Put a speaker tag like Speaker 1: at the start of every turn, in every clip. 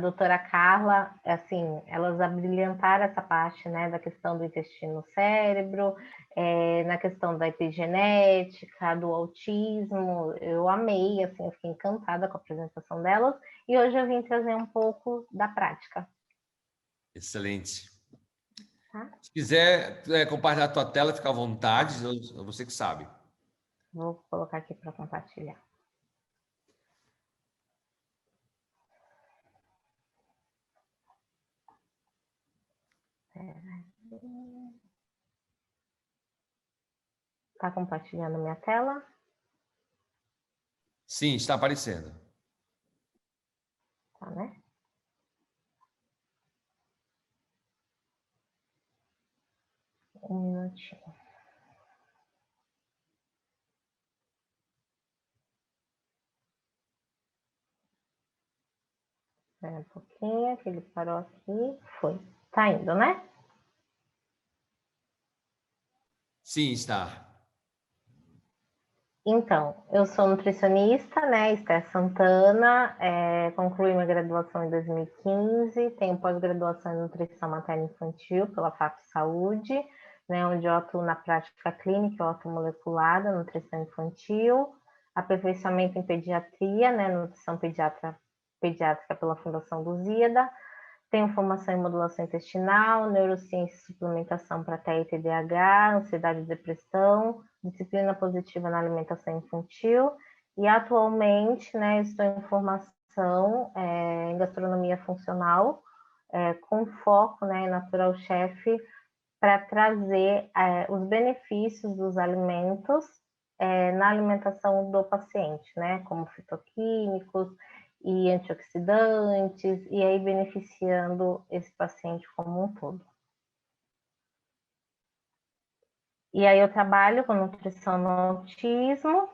Speaker 1: doutora Carla, assim, elas abrilhantaram essa parte, né, da questão do intestino-cérebro, na questão da epigenética, do autismo. Eu amei, assim, eu fiquei encantada com a apresentação delas, e hoje eu vim trazer um pouco da prática.
Speaker 2: Excelente.
Speaker 1: Tá?
Speaker 2: Se quiser compartilhar a tua tela, fica à vontade, você que sabe.
Speaker 1: Vou colocar aqui para compartilhar. Está compartilhando minha tela?
Speaker 2: Sim, está aparecendo.
Speaker 1: Tá, né? Um minutinho. Espera um pouquinho, que ele parou aqui. Foi. Tá indo, né?
Speaker 2: Sim, está.
Speaker 1: Então, eu sou nutricionista, né, Esther Santana, concluí minha graduação em 2015, tenho pós-graduação em nutrição materna infantil pela FAP Saúde, né, onde eu atuo na prática clínica, eu atuo molecular da nutrição infantil, aperfeiçoamento em pediatria, né, nutrição pediátrica pela Fundação Lusíada, tenho formação em modulação intestinal, neurociência e suplementação para TEA e TDAH, ansiedade e depressão, disciplina positiva na alimentação infantil e atualmente, né, estou em formação em gastronomia funcional, com foco, né, em Natural Chef, para trazer os benefícios dos alimentos na alimentação do paciente, né, como fitoquímicos e antioxidantes, e aí beneficiando esse paciente como um todo. E aí eu trabalho com nutrição no autismo,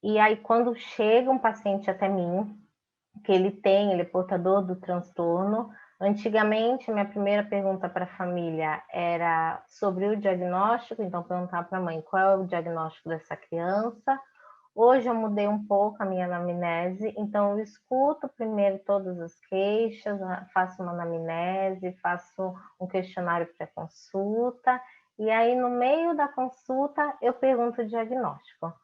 Speaker 1: e aí quando chega um paciente até mim, que ele é portador do transtorno, antigamente minha primeira pergunta para a família era sobre o diagnóstico, então perguntar para a mãe qual é o diagnóstico dessa criança. Hoje eu mudei um pouco a minha anamnese, então eu escuto primeiro todas as queixas, faço uma anamnese, faço um questionário pré-consulta, e aí no meio da consulta eu pergunto o diagnóstico,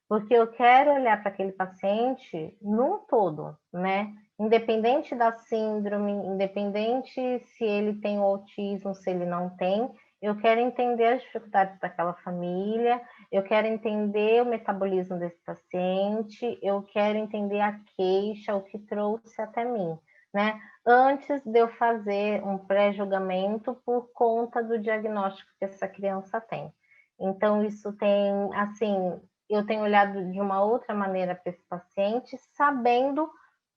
Speaker 1: porque eu quero olhar para aquele paciente num todo, né? Independente da síndrome, independente se ele tem o autismo, se ele não tem, eu quero entender as dificuldades daquela família, eu quero entender o metabolismo desse paciente, eu quero entender a queixa, o que trouxe até mim, né? Antes de eu fazer um pré-julgamento por conta do diagnóstico que essa criança tem. Então, isso tem, assim, eu tenho olhado de uma outra maneira para esse paciente, sabendo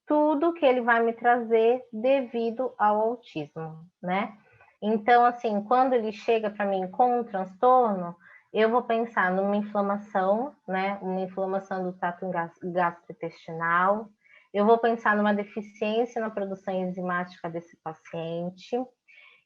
Speaker 1: tudo que ele vai me trazer devido ao autismo, né? Então, assim, quando ele chega para mim com um transtorno, eu vou pensar numa inflamação, né? Uma inflamação do trato gastrointestinal. Eu vou pensar numa deficiência na produção enzimática desse paciente.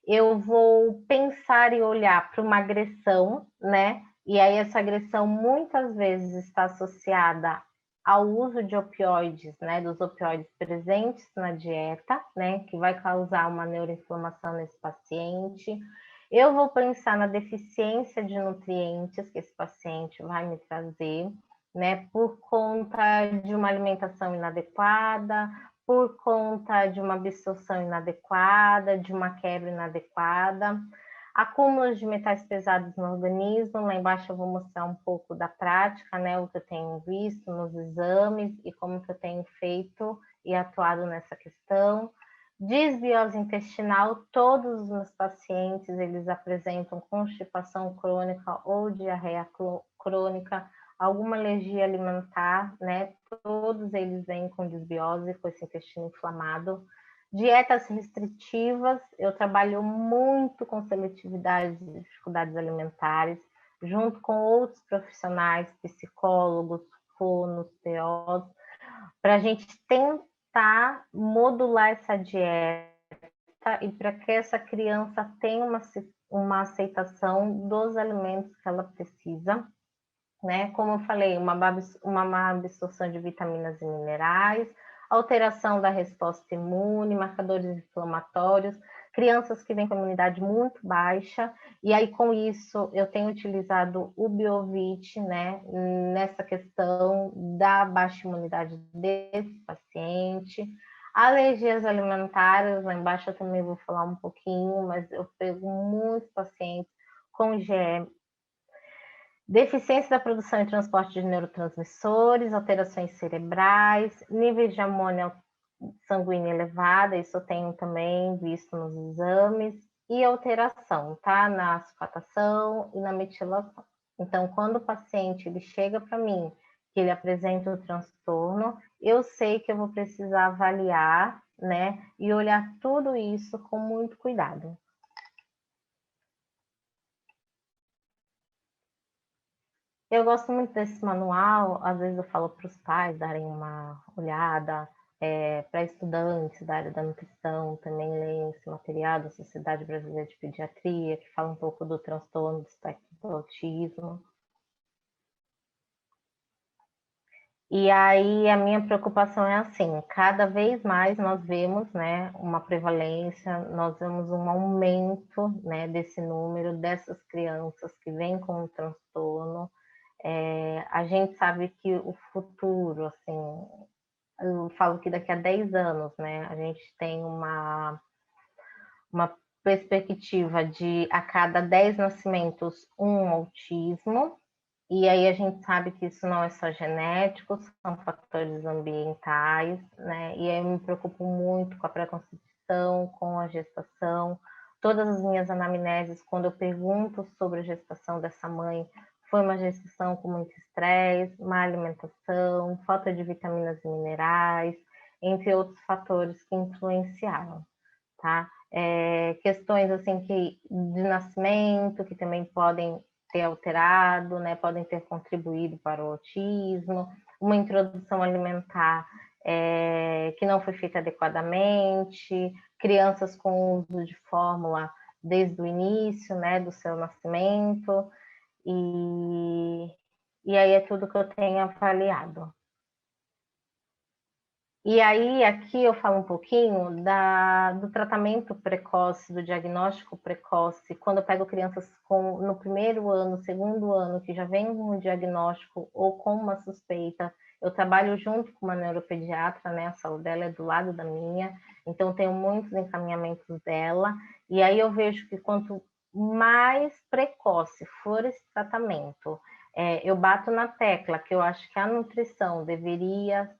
Speaker 1: Eu vou pensar e olhar para uma agressão, né? E aí essa agressão muitas vezes está associada ao uso de opioides, né, dos opioides presentes na dieta, né, que vai causar uma neuroinflamação nesse paciente. Eu vou pensar na deficiência de nutrientes que esse paciente vai me trazer, né, por conta de uma alimentação inadequada, por conta de uma absorção inadequada, de uma quebra inadequada. Acúmulos de metais pesados no organismo, lá embaixo eu vou mostrar um pouco da prática, né, o que eu tenho visto nos exames e como que eu tenho feito e atuado nessa questão. Desbiose intestinal, todos os meus pacientes, eles apresentam constipação crônica ou diarreia crônica, alguma alergia alimentar, né, todos eles vêm com desbiose, com esse intestino inflamado. Dietas restritivas, eu trabalho muito com seletividade e dificuldades alimentares, junto com outros profissionais, psicólogos, fonos, TOs, para a gente tentar modular essa dieta e para que essa criança tenha uma aceitação dos alimentos que ela precisa, né? Como eu falei, uma má absorção de vitaminas e minerais, alteração da resposta imune, marcadores inflamatórios, crianças que vêm com a imunidade muito baixa, e aí com isso eu tenho utilizado o Biovit, né, nessa questão da baixa imunidade desse paciente. Alergias alimentares, lá embaixo eu também vou falar um pouquinho, mas eu pego muitos pacientes com IgE, deficiência da produção e transporte de neurotransmissores, alterações cerebrais, níveis de amônia sanguínea elevada, isso eu tenho também visto nos exames, e alteração, tá? Na sulfatação e na metilação. Então, quando o paciente ele chega para mim, que ele apresenta o transtorno, eu sei que eu vou precisar avaliar, né? E olhar tudo isso com muito cuidado. Eu gosto muito desse manual, às vezes eu falo para os pais darem uma olhada, para estudantes da área da nutrição também leem esse material da Sociedade Brasileira de Pediatria, que fala um pouco do transtorno do espectro do autismo. E aí a minha preocupação é assim, cada vez mais nós vemos, né, uma prevalência, nós vemos um aumento, né, desse número dessas crianças que vêm com o transtorno. A gente sabe que o futuro, assim, eu falo que daqui a 10 anos, né, a gente tem uma perspectiva de a cada 10 nascimentos, um autismo, e aí a gente sabe que isso não é só genético, são fatores ambientais, né, e aí eu me preocupo muito com a pré-concepção, com a gestação. Todas as minhas anamneses, quando eu pergunto sobre a gestação dessa mãe, foi uma gestação com muito estresse, má alimentação, falta de vitaminas e minerais, entre outros fatores que influenciaram, tá? Questões assim que de nascimento que também podem ter alterado, né? Podem ter contribuído para o autismo, uma introdução alimentar que não foi feita adequadamente, crianças com uso de fórmula desde o início, né, do seu nascimento. E aí é tudo que eu tenho avaliado. E aí, aqui eu falo um pouquinho do tratamento precoce, do diagnóstico precoce, quando eu pego crianças no primeiro ano, segundo ano, que já vem com um diagnóstico ou com uma suspeita, eu trabalho junto com uma neuropediatra, né? A sala dela é do lado da minha, então tenho muitos encaminhamentos dela, e aí eu vejo que quanto mais precoce for esse tratamento, eu bato na tecla que eu acho que a nutrição deveria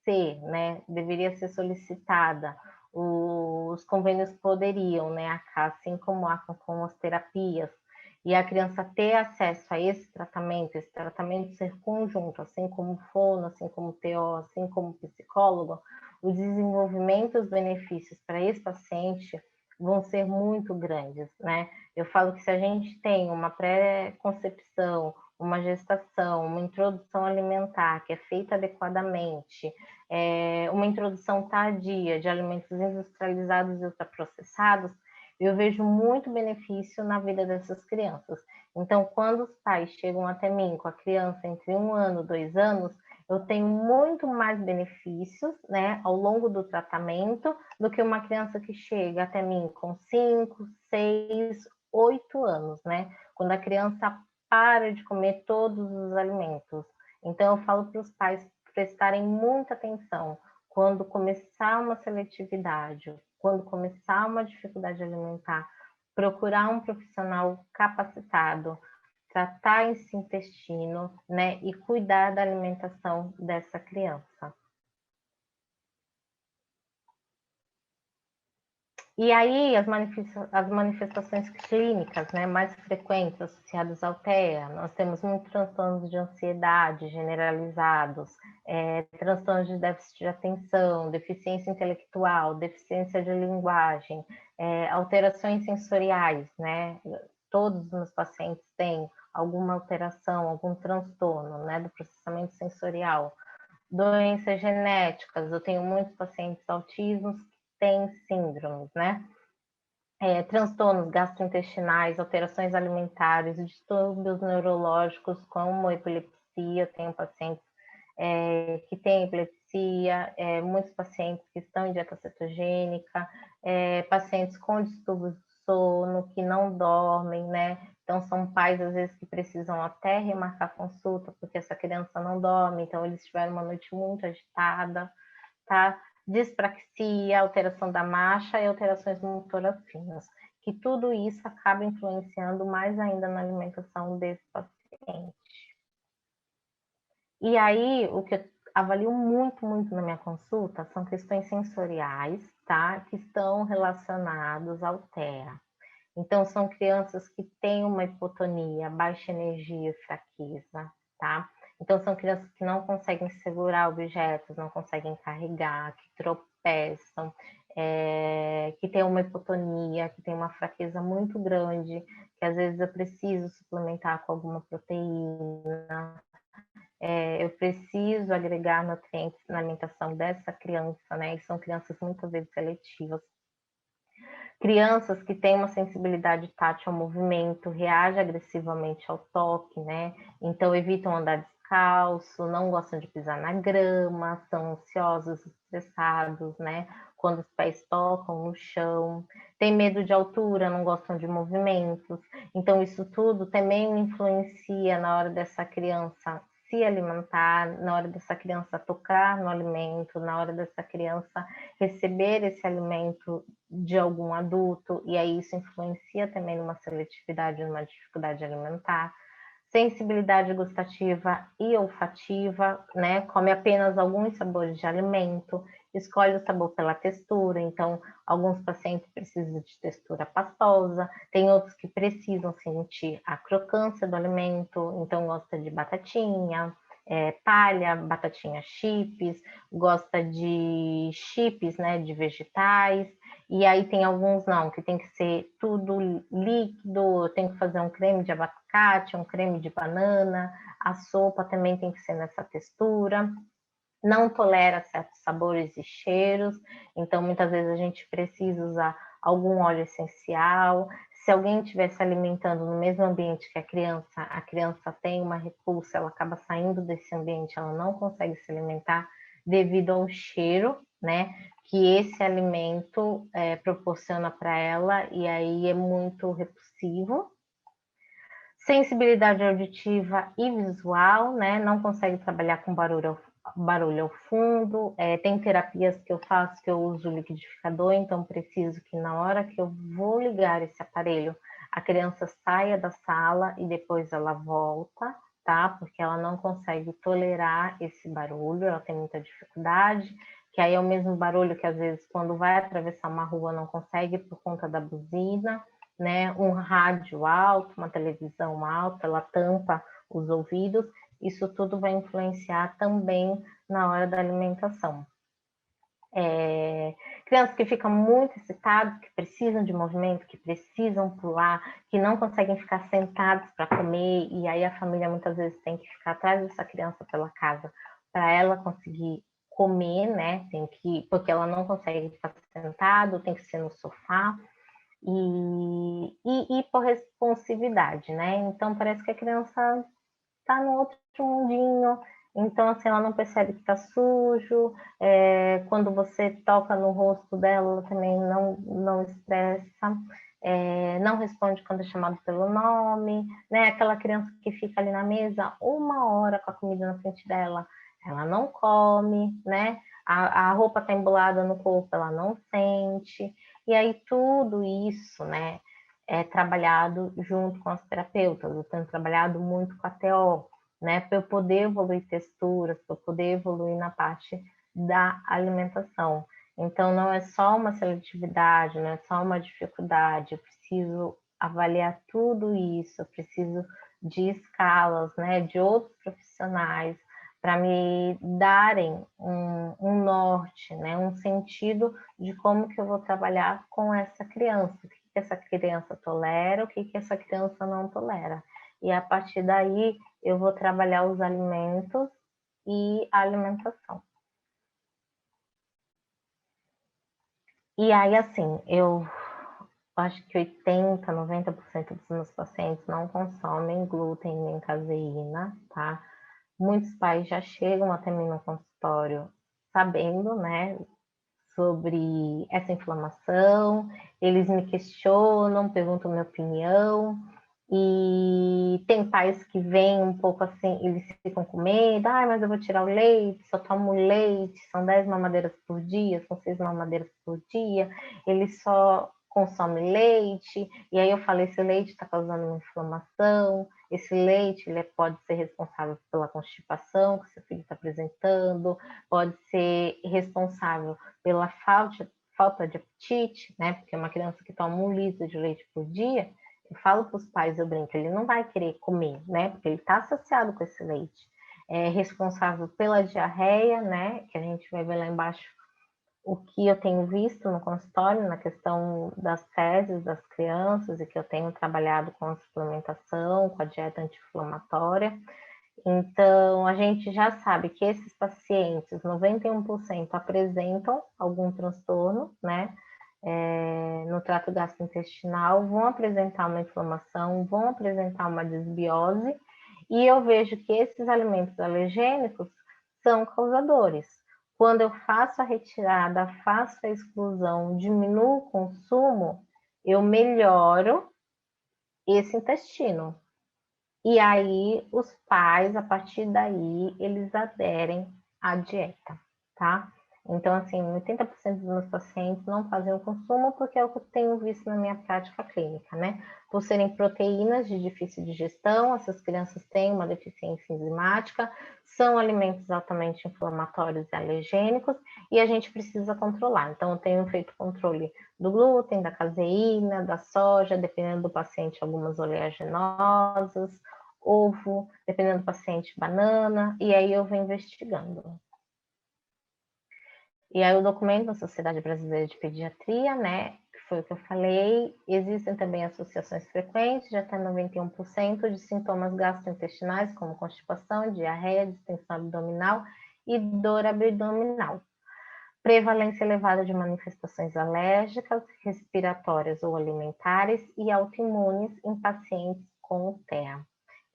Speaker 1: ser, né, deveria ser solicitada. Os convênios poderiam, né, assim como há com as terapias, e a criança ter acesso a esse tratamento ser conjunto, assim como fono, assim como TO, assim como psicólogo, o desenvolvimento e os benefícios para esse paciente vão ser muito grandes, né? Eu falo que se a gente tem uma pré-concepção, uma gestação, uma introdução alimentar que é feita adequadamente, uma introdução tardia de alimentos industrializados e ultraprocessados, eu vejo muito benefício na vida dessas crianças. Então, quando os pais chegam até mim com a criança entre 1 ano, 2 anos, eu tenho muito mais benefícios, né, ao longo do tratamento, do que uma criança que chega até mim com 5, 6, 8 anos, né? Quando a criança para de comer todos os alimentos. Então, eu falo para os pais prestarem muita atenção quando começar uma seletividade, quando começar uma dificuldade alimentar, procurar um profissional capacitado, tratar esse intestino, né, e cuidar da alimentação dessa criança. E aí, as manifestações clínicas, né, mais frequentes associadas ao TEA, nós temos muitos transtornos de ansiedade generalizados, transtornos de déficit de atenção, deficiência intelectual, deficiência de linguagem, alterações sensoriais, né? Todos os meus pacientes têm alguma alteração, algum transtorno, né, do processamento sensorial. Doenças genéticas, eu tenho muitos pacientes autismos tem síndromes, né? Transtornos gastrointestinais, alterações alimentares, distúrbios neurológicos como epilepsia, tenho pacientes que tem epilepsia, muitos pacientes que estão em dieta cetogênica, pacientes com distúrbios do sono, que não dormem, né? Então, são pais, às vezes, que precisam até remarcar consulta, porque essa criança não dorme, então eles tiveram uma noite muito agitada, tá? Dispraxia, alteração da marcha e alterações motoras finas, que tudo isso acaba influenciando mais ainda na alimentação desse paciente. E aí, o que eu avalio muito, muito na minha consulta são questões sensoriais, tá? Que estão relacionados ao TEA. Então, são crianças que têm uma hipotonia, baixa energia e fraqueza, tá? Então, são crianças que não conseguem segurar objetos, não conseguem carregar, que tropeçam, que têm uma hipotonia, que têm uma fraqueza muito grande, que às vezes eu preciso suplementar com alguma proteína, eu preciso agregar nutrientes na alimentação dessa criança, né? E são crianças muitas vezes seletivas. Crianças que têm uma sensibilidade tátil ao movimento, reagem agressivamente ao toque, né? Então evitam andar descalço, não gostam de pisar na grama, são ansiosos, estressados, né? Quando os pés tocam no chão, tem medo de altura, não gostam de movimentos. Então isso tudo também influencia na hora dessa criança se alimentar, na hora dessa criança tocar no alimento, na hora dessa criança receber esse alimento de algum adulto, e aí isso influencia também numa seletividade, numa dificuldade alimentar. Sensibilidade gustativa e olfativa, né? Come apenas alguns sabores de alimento, escolhe o sabor pela textura, então alguns pacientes precisam de textura pastosa, tem outros que precisam sentir a crocância do alimento, então gosta de batatinha, palha, batatinha chips, gosta de chips, né, de vegetais, e aí tem alguns não, que tem que ser tudo líquido, tem que fazer um creme de abacate, um creme de banana, a sopa também tem que ser nessa textura. Não tolera certos sabores e cheiros, então muitas vezes a gente precisa usar algum óleo essencial. Se alguém estiver se alimentando no mesmo ambiente que a criança tem uma repulsa, ela acaba saindo desse ambiente, ela não consegue se alimentar devido ao cheiro, né? Que esse alimento proporciona para ela, e aí é muito repulsivo. Sensibilidade auditiva e visual, né? Não consegue trabalhar com barulho ao fundo. Tem terapias que eu faço que eu uso liquidificador, então preciso que na hora que eu vou ligar esse aparelho, a criança saia da sala e depois ela volta, tá? Porque ela não consegue tolerar esse barulho, ela tem muita dificuldade, que aí é o mesmo barulho que às vezes quando vai atravessar uma rua não consegue por conta da buzina, né? Um rádio alto, uma televisão alta, ela tampa os ouvidos, isso tudo vai influenciar também na hora da alimentação. Crianças que ficam muito excitadas, que precisam de movimento, que precisam pular, que não conseguem ficar sentados para comer, e aí a família muitas vezes tem que ficar atrás dessa criança pela casa para ela conseguir comer, né? Porque ela não consegue ficar sentado, tem que ser no sofá. E por responsividade, né? Então parece que a criança está no outro mundinho, então assim ela não percebe que está sujo, quando você toca no rosto dela, ela também não expressa, não responde quando é chamado pelo nome, né? Aquela criança que fica ali na mesa 1 hora com a comida na frente dela, ela não come, né? A roupa está embolada no corpo, ela não sente, e aí tudo isso, né, é trabalhado junto com as terapeutas. Eu tenho trabalhado muito com a TO, né, para eu poder evoluir texturas, para eu poder evoluir na parte da alimentação. Então, não é só uma seletividade, não é só uma dificuldade, eu preciso avaliar tudo isso, eu preciso de escalas, né, de outros profissionais, para me darem um norte, né, um sentido de como que eu vou trabalhar com essa criança, o que essa criança tolera, o que essa criança não tolera. E a partir daí eu vou trabalhar os alimentos e a alimentação. E aí, assim, eu acho que 80, 90% dos meus pacientes não consomem glúten nem caseína, tá? Muitos pais já chegam até mim no consultório sabendo, né, sobre essa inflamação, eles me questionam, perguntam minha opinião, e tem pais que vêm um pouco assim, eles ficam com medo, mas eu vou tirar o leite, só tomo leite, são 10 mamadeiras por dia, são 6 mamadeiras por dia, ele só consome leite, e aí eu falo, esse leite está causando uma inflamação, esse leite ele pode ser responsável pela constipação que seu filho está apresentando, pode ser responsável pela falta de apetite, né? Porque uma criança que toma 1 litro de leite por dia, eu falo para os pais, eu brinco, ele não vai querer comer, né? Porque ele está associado com esse leite. É responsável pela diarreia, né? Que a gente vai ver lá embaixo o que eu tenho visto no consultório na questão das fezes das crianças e que eu tenho trabalhado com a suplementação, com a dieta anti-inflamatória. Então, a gente já sabe que esses pacientes, 91% apresentam algum transtorno, né? No trato gastrointestinal, vão apresentar uma inflamação, vão apresentar uma desbiose, e eu vejo que esses alimentos alergênicos são causadores. Quando eu faço a retirada, faço a exclusão, diminuo o consumo, eu melhoro esse intestino. E aí, os pais, a partir daí, eles aderem à dieta, tá? Então, assim, 80% dos meus pacientes não fazem o consumo porque é o que eu tenho visto na minha prática clínica, né? Por serem proteínas de difícil digestão, essas crianças têm uma deficiência enzimática, são alimentos altamente inflamatórios e alergênicos e a gente precisa controlar. Então, eu tenho feito controle do glúten, da caseína, da soja, dependendo do paciente, algumas oleaginosas, ovo, dependendo do paciente, banana, e aí eu vou investigando. E aí o documento da Sociedade Brasileira de Pediatria, né, que foi o que eu falei, existem também associações frequentes de até 91% de sintomas gastrointestinais, como constipação, diarreia, distensão abdominal e dor abdominal. Prevalência elevada de manifestações alérgicas, respiratórias ou alimentares e autoimunes em pacientes com TEA.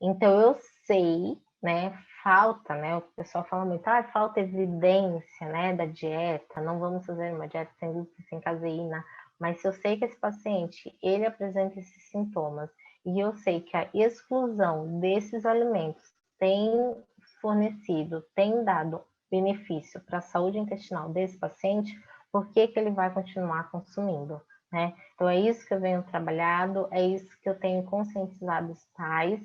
Speaker 1: Então, eu sei, né, falta, né, o pessoal fala muito, falta evidência, né, da dieta, não vamos fazer uma dieta sem glúten, sem caseína, mas se eu sei que esse paciente, ele apresenta esses sintomas, e eu sei que a exclusão desses alimentos tem fornecido, tem dado benefício para a saúde intestinal desse paciente, por que que ele vai continuar consumindo, né? Então, é isso que eu venho trabalhado, é isso que eu tenho conscientizado os pais.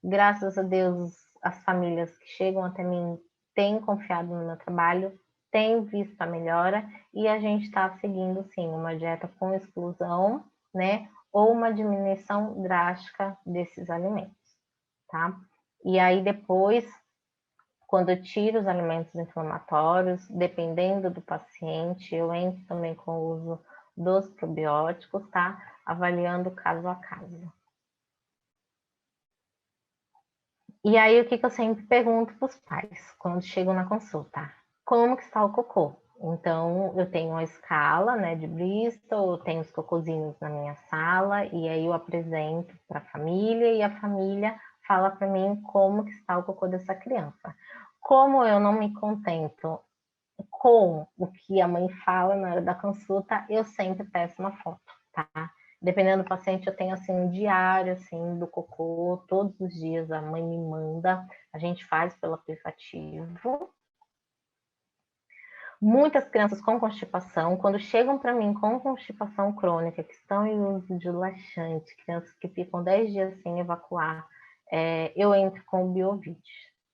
Speaker 1: Graças a Deus, as famílias que chegam até mim têm confiado no meu trabalho, têm visto a melhora e a gente está seguindo, sim, uma dieta com exclusão, né? Ou uma diminuição drástica desses alimentos, tá? E aí depois, quando eu tiro os alimentos inflamatórios, dependendo do paciente, eu entro também com o uso dos probióticos, tá? Avaliando caso a caso. E aí, o que eu sempre pergunto para os pais, quando chegam na consulta? Como que está o cocô? Então, eu tenho uma escala, né, de Bristol, eu tenho os cocôzinhos na minha sala, e aí eu apresento para a família, e a família fala para mim como que está o cocô dessa criança. Como eu não me contento com o que a mãe fala na hora da consulta, eu sempre peço uma foto, tá? Dependendo do paciente, eu tenho assim um diário assim do cocô, todos os dias a mãe me manda, a gente faz pelo aplicativo. Muitas crianças com constipação, quando chegam para mim com constipação crônica, que estão em uso de laxante, crianças que ficam 10 dias sem evacuar, eu entro com o Biovit,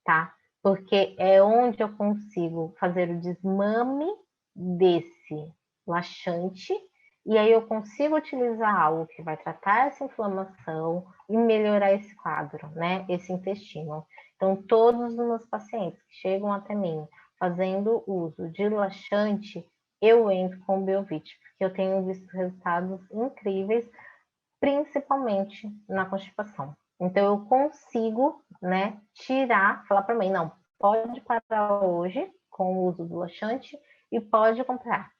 Speaker 1: tá? Porque é onde eu consigo fazer o desmame desse laxante e aí eu consigo utilizar algo que vai tratar essa inflamação e melhorar esse quadro, né? Esse intestino. Então, todos os meus pacientes que chegam até mim fazendo uso de laxante, eu entro com o Biovit, porque eu tenho visto resultados incríveis, principalmente na constipação. Então, eu consigo, né, tirar, falar para mim, não, pode parar hoje com o uso do laxante e pode comprar.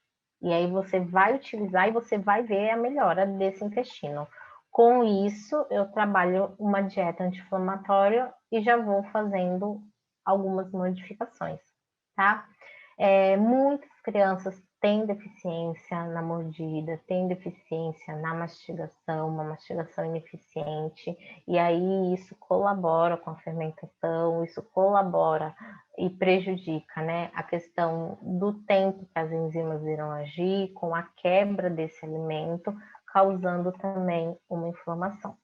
Speaker 1: E aí você vai utilizar e você vai ver a melhora desse intestino. Com isso, eu trabalho uma dieta anti-inflamatória e já vou fazendo algumas modificações, tá? Muitas crianças têm deficiência na mordida, têm deficiência na mastigação, uma mastigação ineficiente, e aí isso colabora com a fermentação, isso colabora e prejudica, né, a questão do tempo que as enzimas irão agir, com a quebra desse alimento, causando também uma inflamação.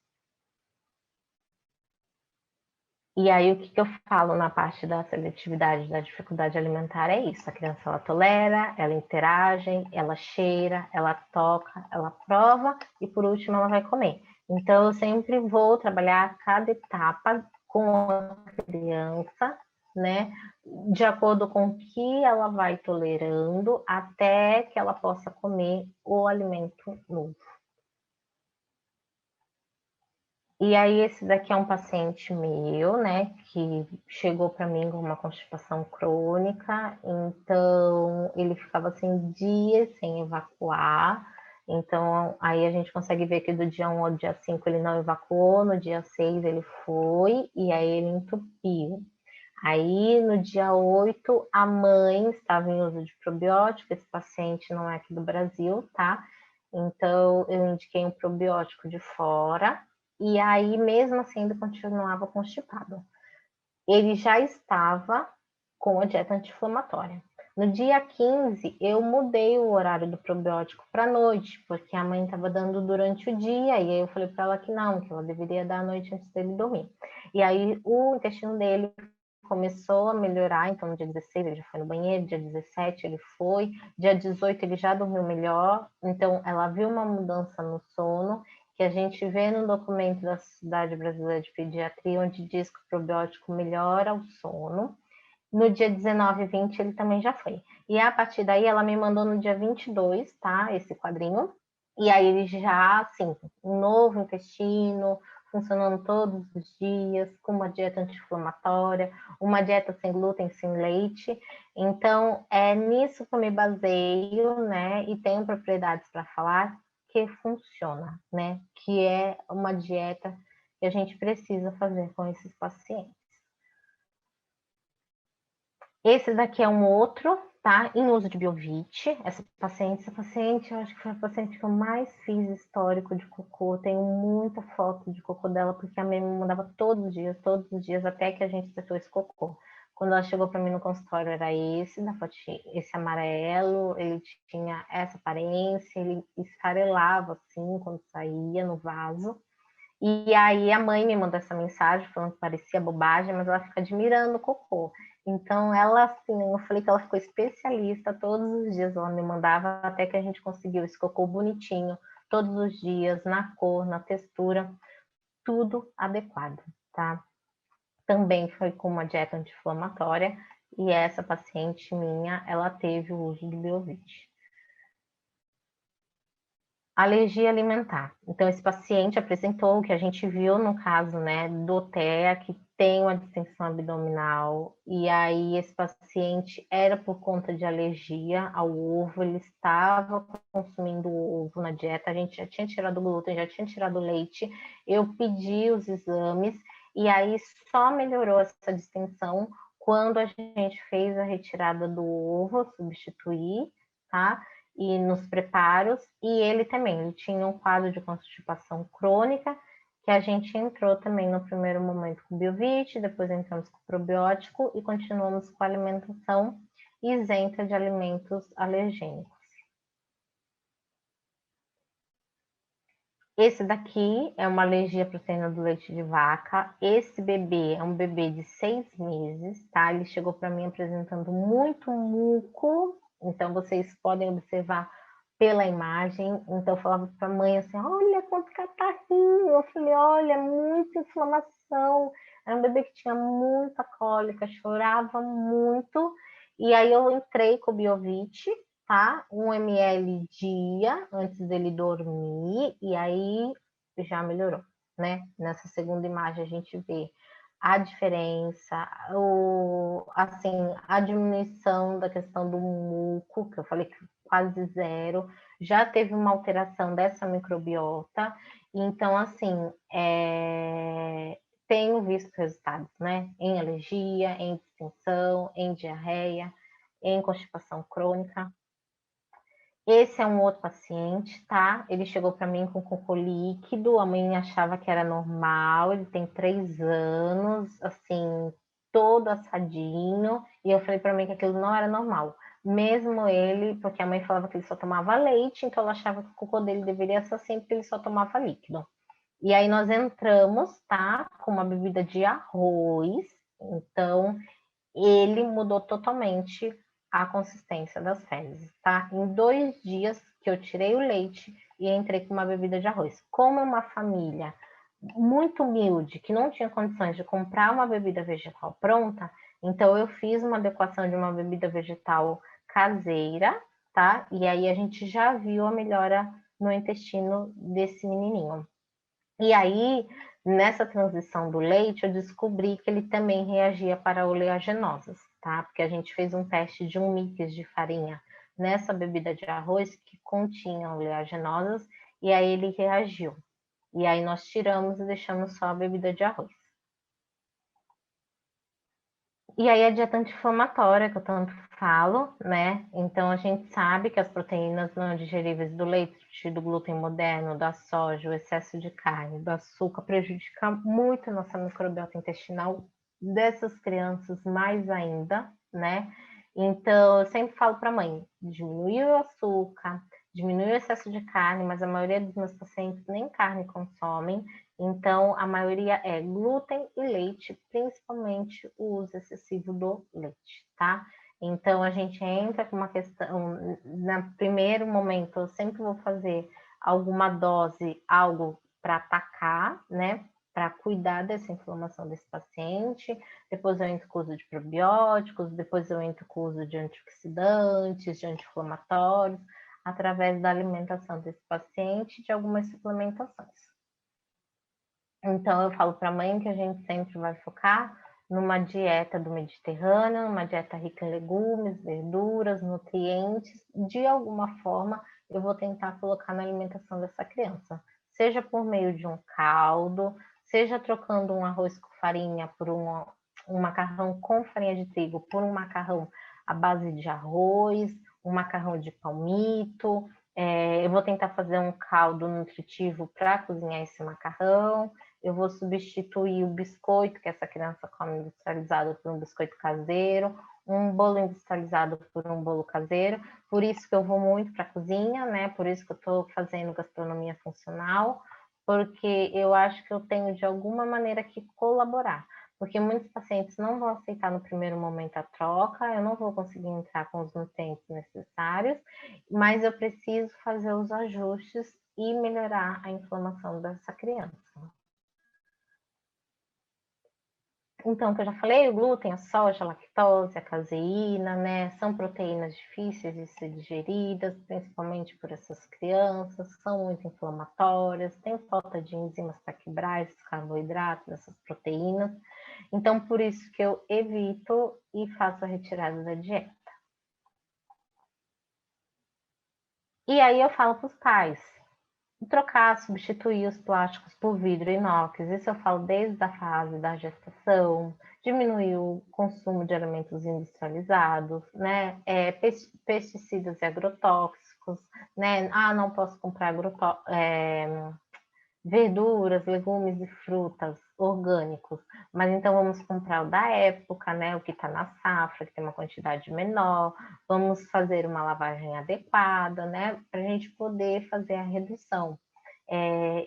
Speaker 1: E aí, o que eu falo na parte da seletividade, da dificuldade alimentar é isso. A criança, ela tolera, ela interage, ela cheira, ela toca, ela prova e, por último, ela vai comer. Então, eu sempre vou trabalhar cada etapa com a criança, né? De acordo com o que ela vai tolerando, até que ela possa comer o alimento novo. E aí, esse daqui é um paciente meu, né, que chegou para mim com uma constipação crônica, então ele ficava assim dias sem evacuar. Então, aí a gente consegue ver que do dia 1 ao dia 5 ele não evacuou, no dia 6 ele foi, e aí ele entupiu. Aí, no dia 8, a mãe estava em uso de probiótico, esse paciente não é aqui do Brasil, tá? Então, eu indiquei um probiótico de fora, e aí, mesmo assim, ele continuava constipado. Ele já estava com a dieta anti-inflamatória. No dia 15, eu mudei o horário do probiótico para noite, porque a mãe estava dando durante o dia, e aí eu falei para ela que não, que ela deveria dar à noite antes dele dormir. E aí, o intestino dele começou a melhorar, então no dia 16 ele já foi no banheiro, dia 17 ele foi, dia 18 ele já dormiu melhor, então ela viu uma mudança no sono, que a gente vê no documento da Sociedade Brasileira de Pediatria, onde diz que o probiótico melhora o sono. No dia 19 e 20 ele também já foi. E a partir daí ela me mandou no dia 22, tá, esse quadrinho, e aí ele já, assim, um novo intestino, funcionando todos os dias, com uma dieta anti-inflamatória, uma dieta sem glúten, sem leite. Então, é nisso que eu me baseio, né? E tenho propriedades para falar que funciona, né? Que é uma dieta que a gente precisa fazer com esses pacientes. Esse daqui é um outro, tá? Em uso de Biovit. Essa paciente, eu acho que foi a paciente que eu mais fiz histórico de cocô. Tenho muita foto de cocô dela, porque a mãe me mandava todos os dias, até que a gente testou esse cocô. Quando ela chegou para mim no consultório, era esse, da foto, esse amarelo, ele tinha essa aparência, ele esfarelava assim quando saía no vaso. E aí a mãe me mandou essa mensagem falando que parecia bobagem, mas ela fica admirando o cocô. Então ela, assim, eu falei que ela ficou especialista todos os dias, ela me mandava até que a gente conseguiu esse cocô bonitinho, todos os dias, na cor, na textura, tudo adequado, tá? Também foi com uma dieta anti-inflamatória e essa paciente minha, ela teve o uso do Biovit. Alergia alimentar. Então, esse paciente apresentou o que a gente viu no caso, né, do TEA, que tem uma distensão abdominal, e aí esse paciente era por conta de alergia ao ovo, ele estava consumindo ovo na dieta, a gente já tinha tirado o glúten, já tinha tirado o leite, eu pedi os exames, e aí só melhorou essa distensão quando a gente fez a retirada do ovo, substituir, tá? E nos preparos, e ele também, ele tinha um quadro de constipação crônica, que a gente entrou também no primeiro momento com o Biovit, depois entramos com o probiótico e continuamos com a alimentação isenta de alimentos alergênicos. Esse daqui é uma alergia à proteína do leite de vaca. Esse bebê é um bebê de 6 meses, tá? Ele chegou para mim apresentando muito muco, então vocês podem observar pela imagem. Então eu falava para a mãe assim, olha quanto catarrinho. Eu falei, olha, muita inflamação. Era um bebê que tinha muita cólica, chorava muito. E aí eu entrei com o Biovit, tá? 1 ml dia antes dele dormir, e aí já melhorou, né? Nessa segunda imagem a gente vê a diferença, assim, a diminuição da questão do muco, que eu falei que quase zero, já teve uma alteração dessa microbiota, então, assim, tenho visto resultados, né? Em alergia, em distensão, em diarreia, em constipação crônica. Esse é um outro paciente, tá? Ele chegou para mim com cocô líquido, a mãe achava que era normal, ele tem 3 anos, assim, todo assadinho, e eu falei para mim que aquilo não era normal. Mesmo ele, porque a mãe falava que ele só tomava leite, então ela achava que o cocô dele deveria ser assim, porque ele só tomava líquido. E aí nós entramos, tá? Com uma bebida de arroz, então ele mudou totalmente a consistência das fezes, tá? Em 2 dias que eu tirei o leite e entrei com uma bebida de arroz. Como é uma família muito humilde, que não tinha condições de comprar uma bebida vegetal pronta, então eu fiz uma adequação de uma bebida vegetal caseira, tá? E aí a gente já viu a melhora no intestino desse menininho. E aí, nessa transição do leite, eu descobri que ele também reagia para oleaginosas, tá? Porque a gente fez um teste de um mix de farinha nessa bebida de arroz que continha oleaginosas, e aí ele reagiu. E aí nós tiramos e deixamos só a bebida de arroz. E aí a dieta anti-inflamatória, que eu tanto falo, né? Então a gente sabe que as proteínas não digeríveis do leite, do glúten moderno, da soja, o excesso de carne, do açúcar prejudica muito a nossa microbiota intestinal dessas crianças mais ainda, né? Então eu sempre falo para a mãe, diminuir o açúcar, diminuir o excesso de carne, mas a maioria dos meus pacientes nem carne consomem, então, a maioria é glúten e leite, principalmente o uso excessivo do leite, tá? Então, a gente entra com uma questão, no primeiro momento, eu sempre vou fazer alguma dose, algo para atacar, né? Para cuidar dessa inflamação desse paciente. Depois eu entro com o uso de probióticos, depois eu entro com o uso de antioxidantes, de anti-inflamatórios, através da alimentação desse paciente e de algumas suplementações. Então, eu falo para a mãe que a gente sempre vai focar numa dieta do Mediterrâneo, uma dieta rica em legumes, verduras, nutrientes. De alguma forma, eu vou tentar colocar na alimentação dessa criança, seja por meio de um caldo, seja trocando um arroz com farinha por um macarrão com farinha de trigo por um macarrão à base de arroz, um macarrão de palmito. Eu vou tentar fazer um caldo nutritivo para cozinhar esse macarrão. Eu vou substituir o biscoito que essa criança come industrializado por um biscoito caseiro, um bolo industrializado por um bolo caseiro. Por isso que eu vou muito para a cozinha, né? Por isso que eu estou fazendo gastronomia funcional, porque eu acho que eu tenho de alguma maneira que colaborar. Porque muitos pacientes não vão aceitar no primeiro momento a troca, eu não vou conseguir entrar com os nutrientes necessários, mas eu preciso fazer os ajustes e melhorar a inflamação dessa criança. Então, que eu já falei, o glúten, a soja, a lactose, a caseína, né? São proteínas difíceis de ser digeridas, principalmente por essas crianças, são muito inflamatórias, tem falta de enzimas para quebrar esses carboidratos, essas proteínas. Então, por isso que eu evito e faço a retirada da dieta. E aí eu falo para os pais, trocar, substituir os plásticos por vidro inox. Isso eu falo desde a fase da gestação, diminuir o consumo de alimentos industrializados, né? Pesticidas e agrotóxicos, né? Não posso comprar verduras, legumes e frutas orgânicos, mas então vamos comprar o da época, né? O que está na safra, que tem uma quantidade menor, vamos fazer uma lavagem adequada, né? Para a gente poder fazer a redução.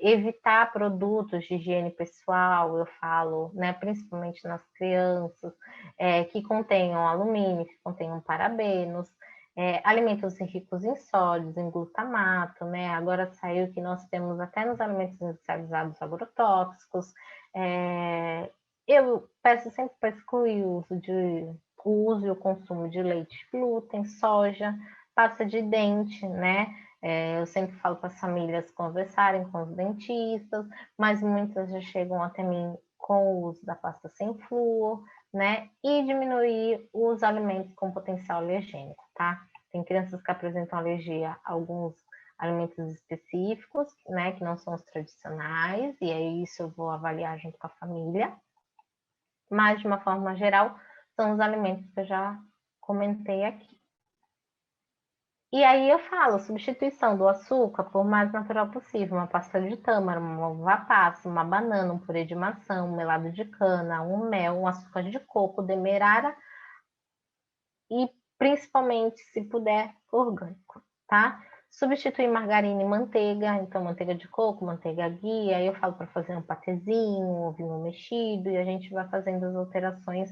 Speaker 1: Evitar produtos de higiene pessoal, eu falo, né, principalmente nas crianças, que contenham alumínio, que contenham parabenos, alimentos ricos em sólidos, em glutamato, né? Agora saiu que nós temos até nos alimentos industrializados agrotóxicos. Eu peço sempre para excluir o uso e o consumo de leite, glúten, soja, pasta de dente, né? Eu sempre falo para as famílias conversarem com os dentistas, mas muitas já chegam até mim com o uso da pasta sem flúor, né? E diminuir os alimentos com potencial alergênico, tá? Tem crianças que apresentam alergia a alguns alimentos específicos, né, que não são os tradicionais, e aí isso eu vou avaliar junto com a família. Mas, de uma forma geral, são os alimentos que eu já comentei aqui. E aí eu falo, substituição do açúcar por mais natural possível, uma pasta de tâmara, uma uva passa, uma banana, um purê de maçã, um melado de cana, um mel, um açúcar de coco, demerara e principalmente, se puder, orgânico, tá? Substituir margarina e manteiga, então manteiga de coco, manteiga ghee, aí eu falo para fazer um patezinho, um ovinho mexido, e a gente vai fazendo as alterações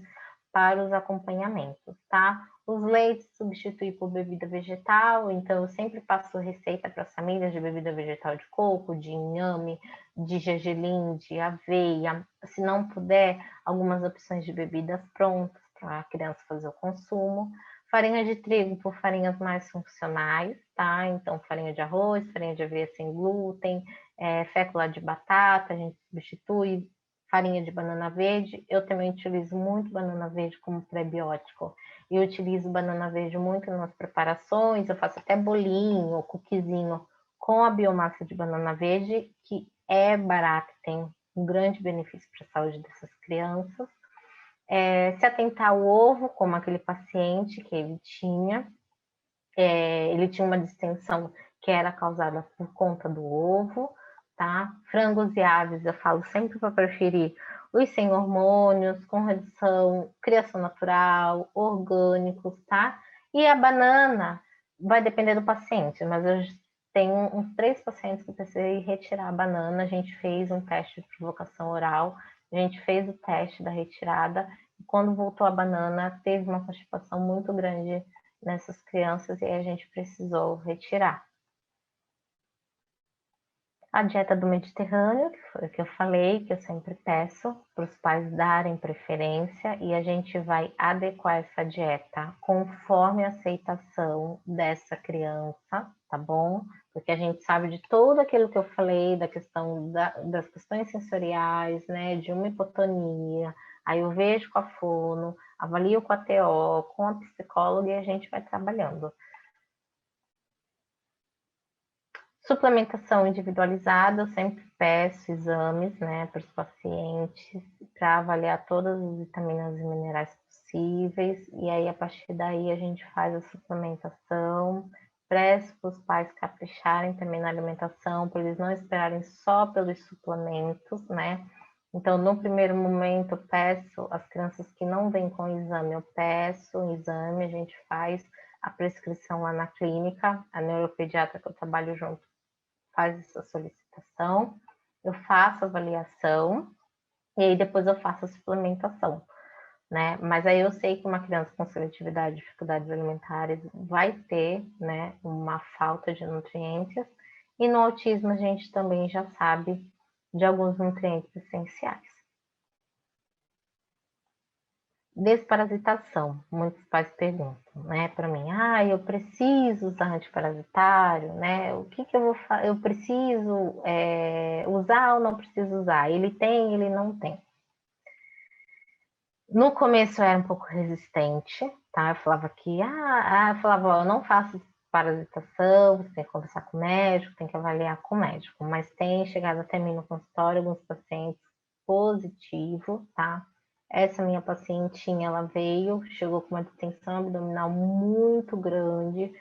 Speaker 1: para os acompanhamentos, tá? Os leites substituir por bebida vegetal, então eu sempre passo receita para as famílias de bebida vegetal de coco, de inhame, de gergelim, de aveia, se não puder, algumas opções de bebidas prontas para a criança fazer o consumo. Farinha de trigo por farinhas mais funcionais, tá? Então, farinha de arroz, farinha de aveia sem glúten, fécula de batata, a gente substitui. Farinha de banana verde, eu também utilizo muito banana verde como pré-biótico. E utilizo banana verde muito nas preparações, eu faço até bolinho ou cookiezinho com a biomassa de banana verde, que é barato, tem um grande benefício para a saúde dessas crianças. Se atentar ao ovo, como aquele paciente que ele tinha uma distensão que era causada por conta do ovo, tá? Frangos e aves, eu falo sempre para preferir os sem hormônios, com redução, criação natural, orgânicos, tá? E a banana vai depender do paciente, mas eu tenho uns 3 pacientes que eu precisei retirar a banana, a gente fez um teste de provocação oral, a gente fez o teste da retirada, e quando voltou a banana, teve uma constipação muito grande nessas crianças e a gente precisou retirar. A dieta do Mediterrâneo, que foi o que eu falei, que eu sempre peço para os pais darem preferência, e a gente vai adequar essa dieta conforme a aceitação dessa criança, tá bom? Porque a gente sabe de tudo aquilo que eu falei, da questão das questões sensoriais, né, de uma hipotonia, aí eu vejo com a fono, avalio com a TO, com a psicóloga e a gente vai trabalhando. Suplementação individualizada, eu sempre peço exames, né, para os pacientes, para avaliar todas as vitaminas e minerais possíveis, e aí a partir daí a gente faz a suplementação, peço para os pais capricharem também na alimentação, para eles não esperarem só pelos suplementos, né? Então, no primeiro momento, eu peço as crianças que não vêm com exame, eu peço o exame, a gente faz a prescrição lá na clínica, a neuropediatra que eu trabalho junto faz essa solicitação, eu faço a avaliação e aí depois eu faço a suplementação, né? Mas aí eu sei que uma criança com seletividade, dificuldades alimentares vai ter, né, uma falta de nutrientes, e no autismo a gente também já sabe de alguns nutrientes essenciais. Desparasitação, muitos pais perguntam, né, para mim, eu preciso usar antiparasitário, né, o que eu vou fazer, eu preciso usar ou não preciso usar, ele tem, ele não tem. No começo eu era um pouco resistente, tá, eu falava que, eu não faço parasitação, você tem que conversar com o médico, tem que avaliar com o médico, mas tem chegado até mim no consultório alguns pacientes positivos, tá, essa minha pacientinha, ela veio, chegou com uma distensão abdominal muito grande,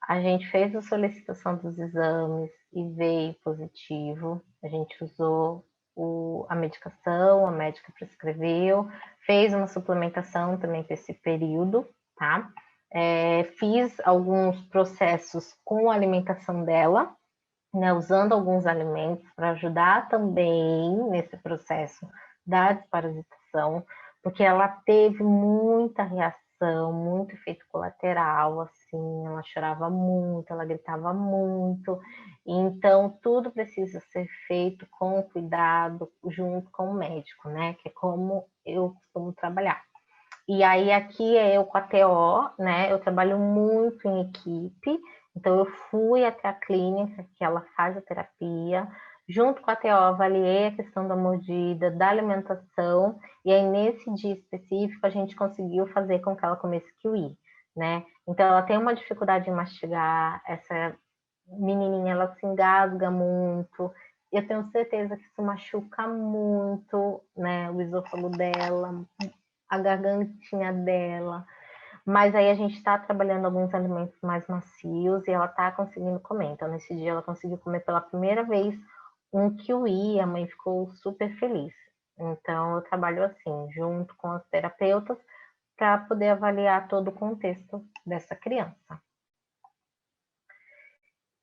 Speaker 1: a gente fez a solicitação dos exames e veio positivo, a gente usou a medicação, a médica prescreveu, fez uma suplementação também para esse período, tá? Fiz alguns processos com a alimentação dela, né, usando alguns alimentos para ajudar também nesse processo da desparasitação, porque ela teve muita reação, muito efeito colateral, assim, ela chorava muito, ela gritava muito, então tudo precisa ser feito com cuidado, junto com o médico, né, que é como eu costumo trabalhar. E aí aqui é eu com a TO, né, eu trabalho muito em equipe, então eu fui até a clínica que ela faz a terapia, junto com a TO avaliei a questão da mordida, da alimentação, e aí nesse dia específico a gente conseguiu fazer com que ela comesse kiwi, né? Então ela tem uma dificuldade em mastigar, essa menininha, ela se engasga muito. Eu tenho certeza que isso machuca muito, né, o esôfago dela, a gargantinha dela. Mas aí a gente está trabalhando alguns alimentos mais macios e ela está conseguindo comer. Então, nesse dia, ela conseguiu comer pela primeira vez um kiwi, a mãe ficou super feliz. Então, eu trabalho assim, junto com as terapeutas, para poder avaliar todo o contexto dessa criança.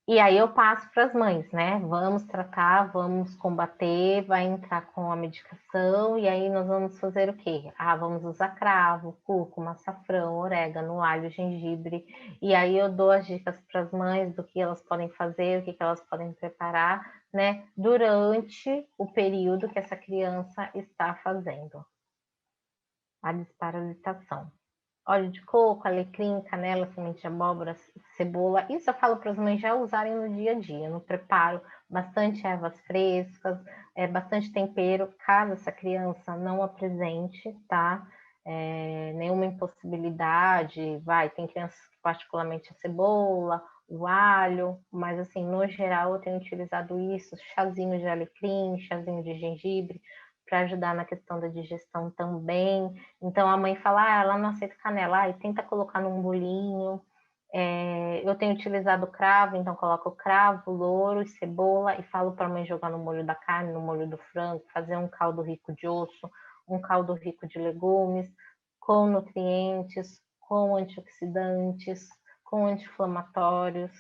Speaker 1: E aí eu passo para as mães, né? Vamos tratar, vamos combater, vai entrar com a medicação, e aí nós vamos fazer o quê? Vamos usar cravo, cúrcuma, açafrão, orégano, alho, gengibre. E aí eu dou as dicas para as mães do que elas podem fazer, o que elas podem preparar, né? Durante o período que essa criança está fazendo a desparasitação. Óleo de coco, alecrim, canela, semente de abóbora, cebola. Isso eu falo para as mães já usarem no dia a dia, no preparo. Bastante ervas frescas, bastante tempero, caso essa criança não apresente, tá? Nenhuma impossibilidade, tem crianças que particularmente a cebola, o alho, mas assim, no geral eu tenho utilizado isso, chazinho de alecrim, chazinho de gengibre, para ajudar na questão da digestão também. Então a mãe fala, ela não aceita canela, e tenta colocar num bolinho. Eu tenho utilizado cravo, então coloco cravo, louro e cebola e falo para a mãe jogar no molho da carne, no molho do frango, fazer um caldo rico de osso, um caldo rico de legumes, com nutrientes, com antioxidantes, com anti-inflamatórios.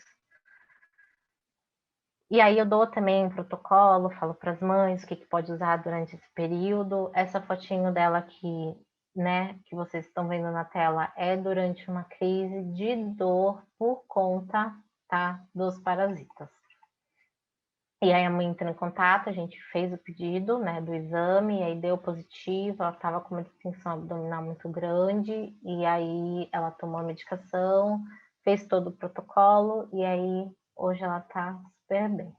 Speaker 1: E aí eu dou também um protocolo, falo para as mães o que pode usar durante esse período. Essa fotinho dela aqui, né, que vocês estão vendo na tela, é durante uma crise de dor por conta, tá, dos parasitas. E aí a mãe entrou em contato, a gente fez o pedido, né, do exame, e aí deu positivo, ela estava com uma distensão abdominal muito grande, e aí ela tomou a medicação, fez todo o protocolo, e aí hoje ela está super bem.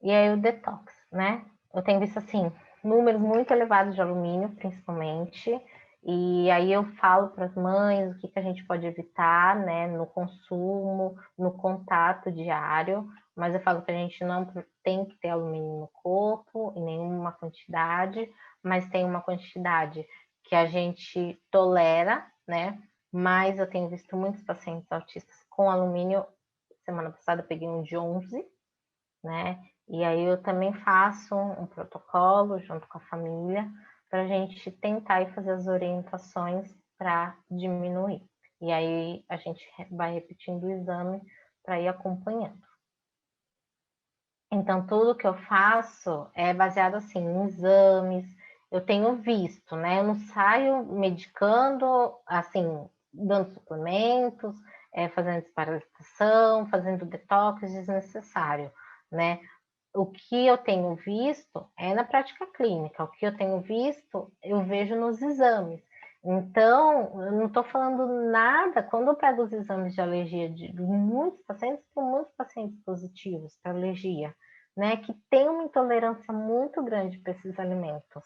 Speaker 1: E aí o detox, né? Eu tenho visto, assim, números muito elevados de alumínio, principalmente, e aí eu falo para as mães o que a gente pode evitar, né, no consumo, no contato diário, mas eu falo que a gente não tem que ter alumínio no corpo, em nenhuma quantidade, mas tem uma quantidade que a gente tolera, né? Mas eu tenho visto muitos pacientes autistas com alumínio. Semana passada eu peguei um de 11, né? E aí eu também faço um protocolo junto com a família para a gente tentar e fazer as orientações para diminuir. E aí a gente vai repetindo o exame para ir acompanhando. Então, tudo que eu faço é baseado assim em exames. Eu tenho visto, né? Eu não saio medicando, assim, dando suplementos, fazendo desparasitação, fazendo detox desnecessário, né? O que eu tenho visto é na prática clínica, o que eu tenho visto, eu vejo nos exames. Então, eu não estou falando nada, quando eu pego os exames de alergia de muitos pacientes, tem muitos pacientes positivos para alergia, né, que tem uma intolerância muito grande para esses alimentos.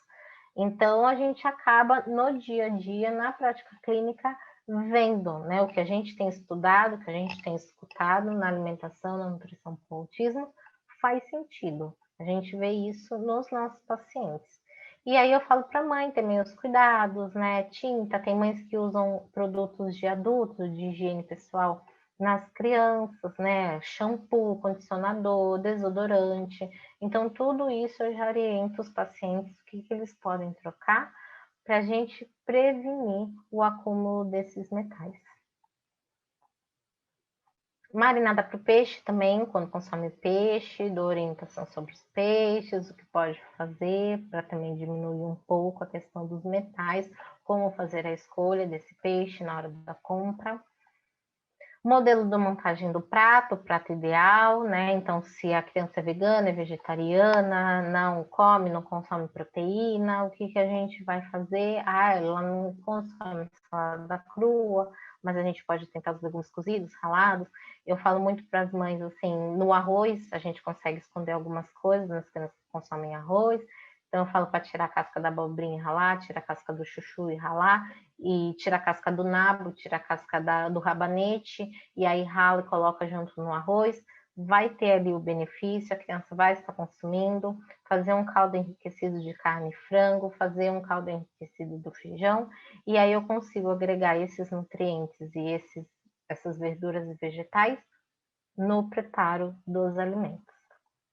Speaker 1: Então, a gente acaba no dia a dia, na prática clínica, vendo, né, o que a gente tem estudado, o que a gente tem escutado na alimentação, na nutrição para o autismo, faz sentido. A gente vê isso nos nossos pacientes. E aí eu falo para a mãe também os cuidados, né? Tinta, tem mães que usam produtos de adultos, de higiene pessoal nas crianças, né? Shampoo, condicionador, desodorante. Então, tudo isso eu já oriento os pacientes o que eles podem trocar para a gente prevenir o acúmulo desses metais. Marinada para o peixe também, quando consome peixe, dou orientação sobre os peixes, o que pode fazer para também diminuir um pouco a questão dos metais, como fazer a escolha desse peixe na hora da compra. Modelo da montagem do prato, o prato ideal, né? Então, se a criança é vegana, é vegetariana, não come, não consome proteína, o que a gente vai fazer? Ela não consome salada crua, mas a gente pode tentar os legumes cozidos, ralados. Eu falo muito para as mães, assim, no arroz a gente consegue esconder algumas coisas nas crianças que consomem arroz. Então, eu falo para tirar a casca da abobrinha e ralar, tirar a casca do chuchu e ralar, e tira a casca do nabo, tira a casca do rabanete, e aí rala e coloca junto no arroz. Vai ter ali o benefício, a criança vai estar consumindo, fazer um caldo enriquecido de carne e frango, fazer um caldo enriquecido do feijão, e aí eu consigo agregar esses nutrientes e essas verduras e vegetais no preparo dos alimentos.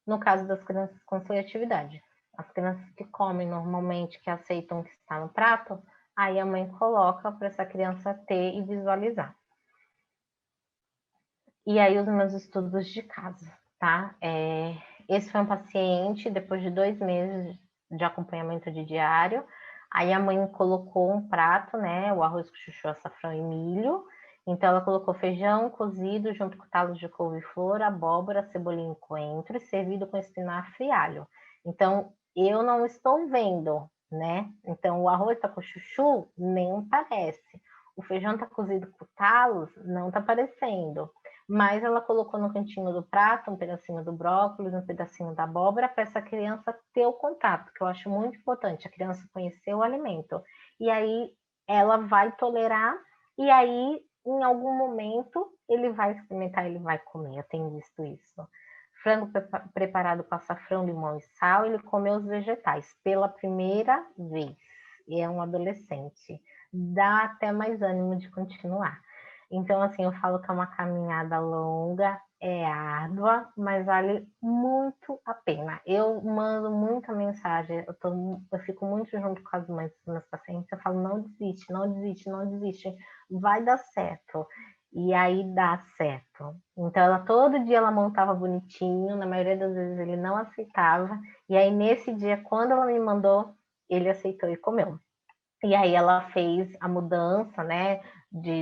Speaker 1: No caso das crianças com seletividade, as crianças que comem normalmente, que aceitam o que está no prato, aí a mãe coloca para essa criança ter e visualizar. E aí os meus estudos de caso, tá? Esse foi um paciente, depois de 2 meses de acompanhamento de diário, aí a mãe colocou um prato, né? O arroz com chuchu, açafrão e milho. Então ela colocou feijão cozido junto com talos de couve-flor, abóbora, cebolinha e coentro, servido com espinafre e alho. Então eu não estou vendo, né? Então o arroz tá com chuchu, nem parece. O feijão tá cozido com talos, não tá aparecendo. Mas ela colocou no cantinho do prato um pedacinho do brócolis, um pedacinho da abóbora, para essa criança ter o contato, que eu acho muito importante, a criança conhecer o alimento. E aí ela vai tolerar, e aí em algum momento ele vai experimentar, ele vai comer, eu tenho visto isso. Frango preparado com açafrão, limão e sal, ele comeu os vegetais pela primeira vez, e é um adolescente. Dá até mais ânimo de continuar. Então, assim, eu falo que é uma caminhada longa, é árdua, mas vale muito a pena. Eu mando muita mensagem, eu fico muito junto com as mães dos meus pacientes, eu falo, não desiste, não desiste, não desiste, vai dar certo. E aí dá certo. Então, todo dia ela montava bonitinho, na maioria das vezes ele não aceitava, e aí nesse dia, quando ela me mandou, ele aceitou e comeu. E aí ela fez a mudança, né,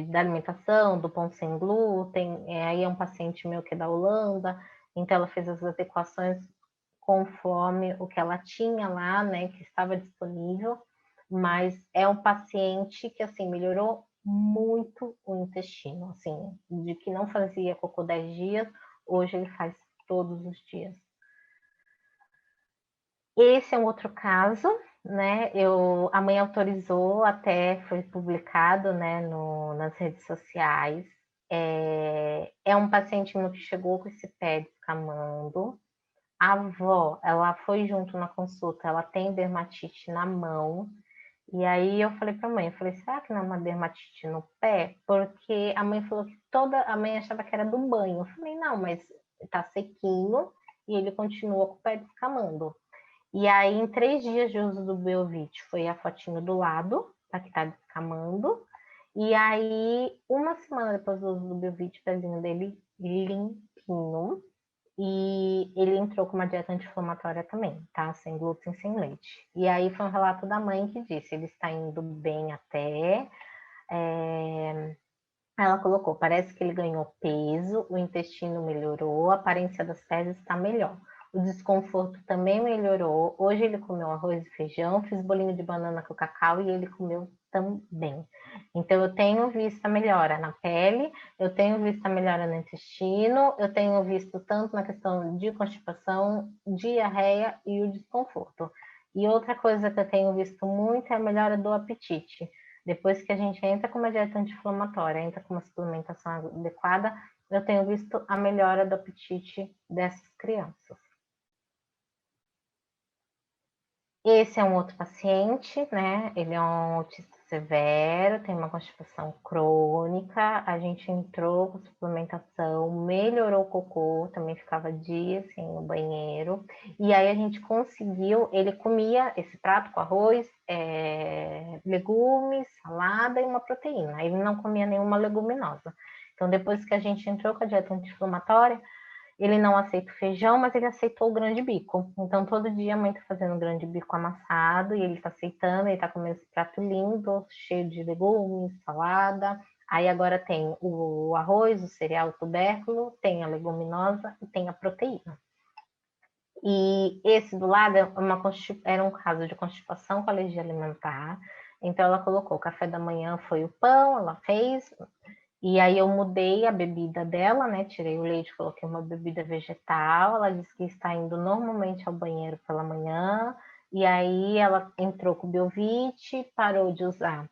Speaker 1: da alimentação, do pão sem glúten, aí é um paciente meu que é da Holanda, então ela fez as adequações conforme o que ela tinha lá, né, que estava disponível, mas é um paciente que, assim, melhorou muito o intestino, assim, de que não fazia cocô 10 dias, hoje ele faz todos os dias. Esse é um outro caso, né? A mãe autorizou, até foi publicado, né, nas redes sociais. É um paciente meu que chegou com esse pé descamando. A avó, ela foi junto na consulta, ela tem dermatite na mão. E aí eu falei para a mãe, eu falei, será que não é uma dermatite no pé? Porque a mãe falou que a mãe achava que era do banho. Eu falei, não, mas tá sequinho e ele continua com o pé descamando. E aí, em 3 dias de uso do Beovit, foi a fotinho do lado, tá, que tá descamando. E aí, uma semana depois do uso do Beovit, o pezinho dele limpinho. E ele entrou com uma dieta anti-inflamatória também, tá? Sem glúten, sem leite. E aí foi um relato da mãe que disse, ele está indo bem até. Ela colocou, parece que ele ganhou peso, o intestino melhorou, a aparência das fezes está melhor. O desconforto também melhorou. Hoje ele comeu arroz e feijão, fiz bolinho de banana com cacau e ele comeu também. Então eu tenho visto a melhora na pele, eu tenho visto a melhora no intestino, eu tenho visto tanto na questão de constipação, diarreia e o desconforto. E outra coisa que eu tenho visto muito é a melhora do apetite. Depois que a gente entra com uma dieta anti-inflamatória, entra com uma suplementação adequada, eu tenho visto a melhora do apetite dessas crianças. Esse é um outro paciente, né? Ele é um autista severo, tem uma constipação crônica. A gente entrou com suplementação, melhorou o cocô, também ficava dias sem no banheiro. E aí a gente conseguiu, ele comia esse prato com arroz, legumes, salada e uma proteína. Ele não comia nenhuma leguminosa. Então, depois que a gente entrou com a dieta anti-inflamatória, ele não aceita o feijão, mas ele aceitou o grande bico. Então, todo dia a mãe tá fazendo um grande bico amassado e ele tá aceitando, ele tá comendo esse prato lindo, cheio de legumes, salada. Aí agora tem o arroz, o cereal, o tubérculo, tem a leguminosa e tem a proteína. E esse do lado era um caso de constipação com alergia alimentar. Então, ela colocou o café da manhã, foi o pão, ela fez, e aí eu mudei a bebida dela, né? Tirei o leite, coloquei uma bebida vegetal. Ela disse que está indo normalmente ao banheiro pela manhã E aí ela entrou com o Biovit, parou de usar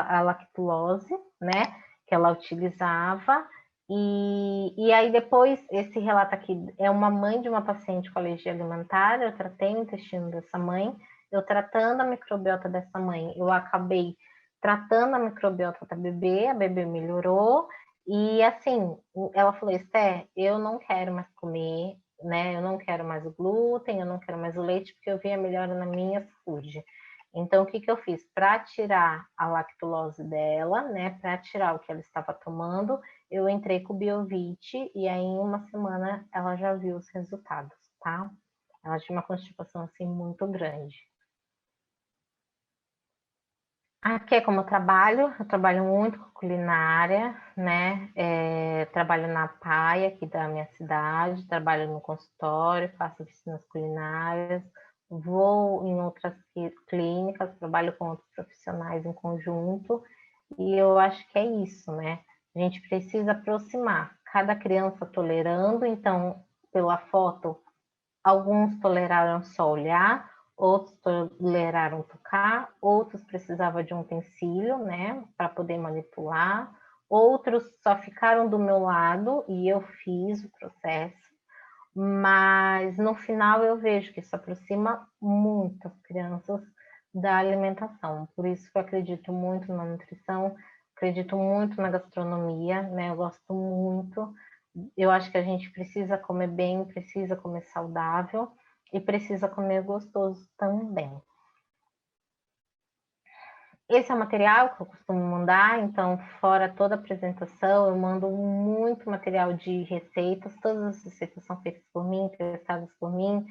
Speaker 1: a lactulose, né, que ela utilizava. E aí depois, esse relato aqui é uma mãe de uma paciente com alergia alimentar, eu tratei o intestino dessa mãe, eu tratando a microbiota dessa mãe, eu acabei tratando a microbiota da bebê, a bebê melhorou, e assim, ela falou, Esther, eu não quero mais comer, né, eu não quero mais o glúten, eu não quero mais o leite, porque eu vi a melhora na minha saúde. Então, o que que eu fiz? Para tirar a lactulose dela, né, para tirar o que ela estava tomando, eu entrei com o Biovit e aí em uma semana ela já viu os resultados, tá? Ela tinha uma constipação assim muito grande. Aqui é como eu trabalho muito com culinária, né? Trabalho na PAI aqui da minha cidade, trabalho no consultório, faço oficinas culinárias, vou em outras clínicas, trabalho com outros profissionais em conjunto, e eu acho que é isso, né? A gente precisa aproximar, cada criança tolerando, então, pela foto, alguns toleraram só olhar, outros toleraram tocar, outros precisavam de um utensílio, né, para poder manipular, outros só ficaram do meu lado e eu fiz o processo, mas no final eu vejo que isso aproxima muitas crianças da alimentação. Por isso que eu acredito muito na nutrição, acredito muito na gastronomia, né? Eu gosto muito. Eu acho que a gente precisa comer bem, precisa comer saudável e precisa comer gostoso também. Esse é o material que eu costumo mandar, então, fora toda a apresentação, eu mando muito material de receitas, todas as receitas são feitas por mim, testadas por mim,